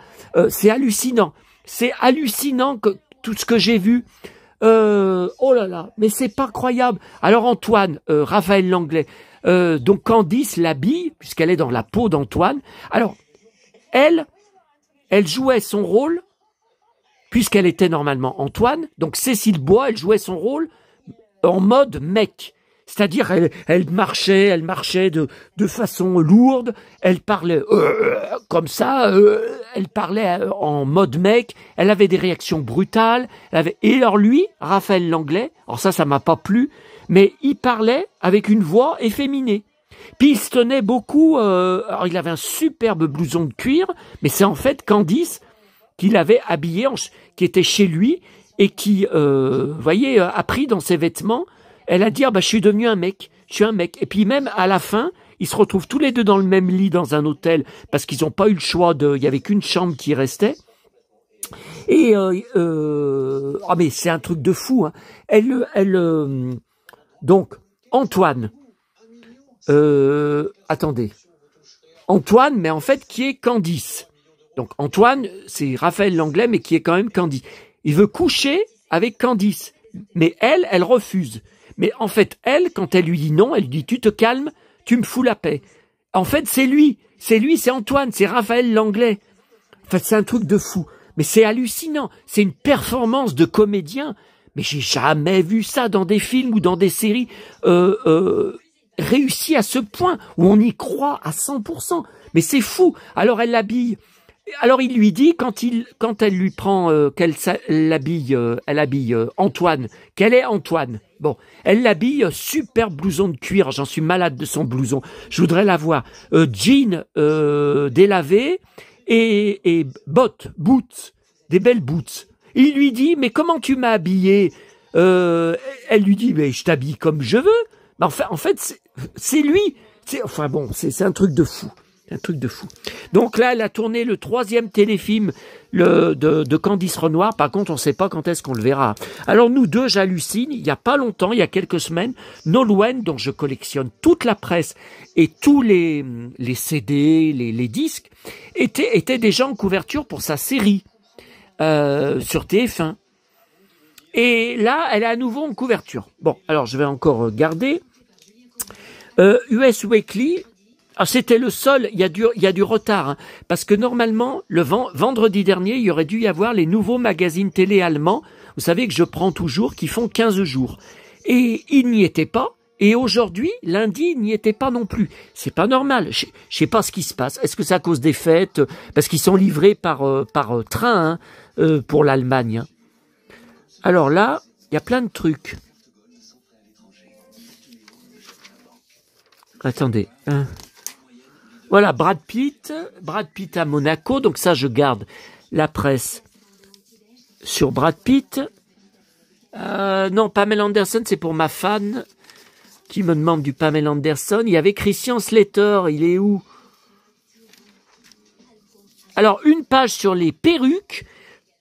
c'est hallucinant. C'est hallucinant que tout ce que j'ai vu. Oh là là, mais c'est pas croyable. Alors Antoine, Raphaël Langlais, donc Candice l'habille, puisqu'elle est dans la peau d'Antoine. Alors, elle jouait son rôle, puisqu'elle était normalement Antoine. Donc Cécile Bois, elle jouait son rôle en mode mec. C'est-à-dire, elle marchait de façon lourde, elle parlait comme ça, elle parlait en mode mec, elle avait des réactions brutales, et alors lui, Raphaël Langlais, alors ça m'a pas plu, mais il parlait avec une voix efféminée. Puis il se tenait beaucoup, alors il avait un superbe blouson de cuir, mais c'est en fait Candice qui l'avait habillé, qui était chez lui, et qui, a pris dans ses vêtements. Elle a dit, je suis devenu un mec, je suis un mec. Et puis même à la fin, ils se retrouvent tous les deux dans le même lit dans un hôtel, parce qu'ils n'ont pas eu le choix il y avait qu'une chambre qui restait. Et, mais c'est un truc de fou, hein. Donc, Antoine, attendez. Antoine, mais en fait, qui est Candice. Donc, Antoine, c'est Raphaël Langlais, mais qui est quand même Candice. Il veut coucher avec Candice. Mais elle refuse. Mais en fait, quand elle lui dit non, elle lui dit « Tu te calmes, tu me fous la paix ». En fait, c'est Antoine, c'est Raphaël Langlais. En fait, c'est un truc de fou. Mais c'est hallucinant. C'est une performance de comédien. Mais j'ai jamais vu ça dans des films ou dans des séries réussi à ce point, où on y croit à 100%. Mais c'est fou. Alors elle l'habille. Alors il lui dit, quand elle lui prend, elle habille Antoine, qu'elle est Antoine. Bon, elle l'habille, super blouson de cuir, j'en suis malade de son blouson, je voudrais l'avoir. Jean délavé et boots, des belles boots. Il lui dit, mais comment tu m'as habillé? Elle lui dit, mais je t'habille comme je veux. Mais en fait, c'est lui. C'est un truc de fou. Un truc de fou. Donc là, elle a tourné le 3e téléfilm de Candice Renoir. Par contre, on ne sait pas quand est-ce qu'on le verra. Alors nous deux, j'hallucine. Il n'y a pas longtemps, il y a quelques semaines, Nolwenn, dont je collectionne toute la presse et tous les CD, les disques, était déjà en couverture pour sa série sur TF1. Et là, elle est à nouveau en couverture. Bon, alors je vais encore garder. US Weekly. Ah, c'était le seul, il y a du retard, hein, parce que normalement, vendredi dernier, il y aurait dû y avoir les nouveaux magazines télé allemands, vous savez que je prends toujours, qui font 15 jours. Et il n'y était pas, et aujourd'hui, lundi, il n'y était pas non plus. C'est pas normal, je sais pas ce qui se passe. Est-ce que c'est à cause des fêtes? Parce qu'ils sont livrés par train, hein, pour l'Allemagne. Hein. Alors là, il y a plein de trucs. Attendez. Hein. Voilà, Brad Pitt à Monaco. Donc ça, je garde la presse sur Brad Pitt. Non, Pamela Anderson, c'est pour ma fan qui me demande du Pamela Anderson. Il y avait Christian Slater, il est où? Alors, une page sur les perruques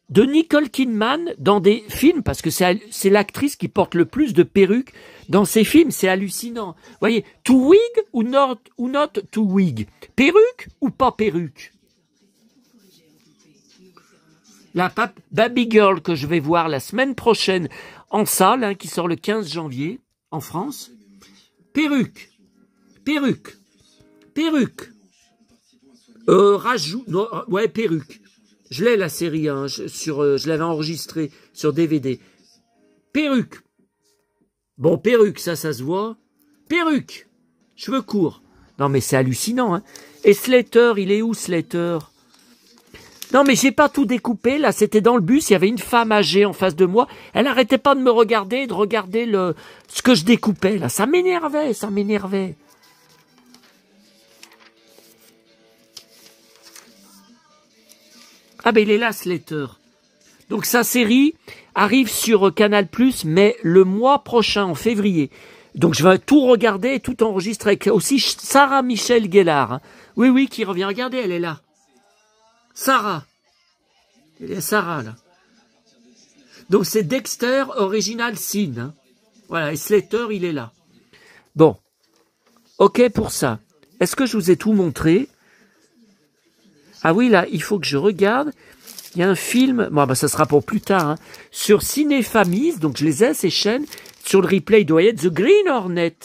de Nicole Kidman dans des films, parce que c'est l'actrice qui porte le plus de perruques dans ses films, c'est hallucinant. Vous voyez, to wig ou not to wig? Perruque ou pas perruque? La Baby Girl que je vais voir la semaine prochaine en salle, hein, qui sort le 15 janvier en France. Perruque. Perruque. Perruque. Ouais, perruque. Je l'ai la série, hein, je l'avais enregistrée sur DVD. Perruque. Bon, perruque, ça se voit. Perruque. Cheveux courts. Non, mais c'est hallucinant, hein. Et Slater, il est où, Slater? Non, mais j'ai pas tout découpé, là, c'était dans le bus, il y avait une femme âgée en face de moi, elle arrêtait pas de me regarder, de regarder ce que je découpais, là, ça m'énervait, ça m'énervait. Ah ben il est là, Slater. Donc sa série arrive sur Canal+, mais le mois prochain, en février. Donc je vais tout regarder et tout enregistrer avec aussi Sarah Michelle Gellar. Hein. Oui, oui, qui revient. Regardez, elle est là. Sarah. Elle est Sarah, là. Donc c'est Dexter Original Sin. Hein. Voilà, et Slater, il est là. Bon. Ok pour ça. Est-ce que je vous ai tout montré? Ah oui, là, il faut que je regarde. Il y a un film, bon, bah, ça sera pour plus tard, hein, sur Cinéfamis, donc je les ai, ces chaînes. Sur le replay, il doit y être The Green Hornet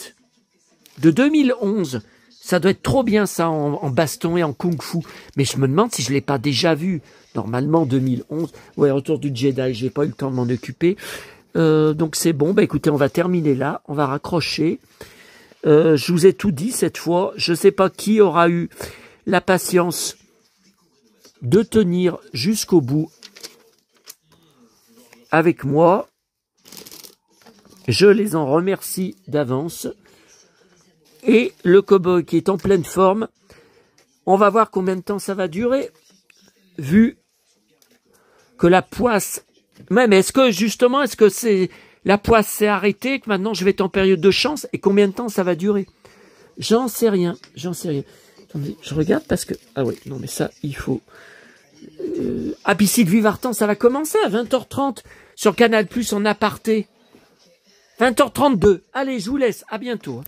de 2011. Ça doit être trop bien, ça, en baston et en kung-fu. Mais je me demande si je ne l'ai pas déjà vu. Normalement, 2011. Ouais, Retour du Jedi, j'ai pas eu le temps de m'en occuper. Donc c'est bon. Bah écoutez, on va terminer là. On va raccrocher. Je vous ai tout dit cette fois. Je ne sais pas qui aura eu la patience de tenir jusqu'au bout avec moi. Je les en remercie d'avance. Et le cow-boy qui est en pleine forme, on va voir combien de temps ça va durer, vu que la poisse... Même, est-ce que c'est la poisse s'est arrêtée, que maintenant je vais être en période de chance, et combien de temps ça va durer? J'en sais rien. Attendez, je regarde parce que... Ah oui, non mais ça, il faut... Apicide Vivartan, ça va commencer à 20h30 sur Canal+, en aparté. 20h32. Allez, je vous laisse. À bientôt.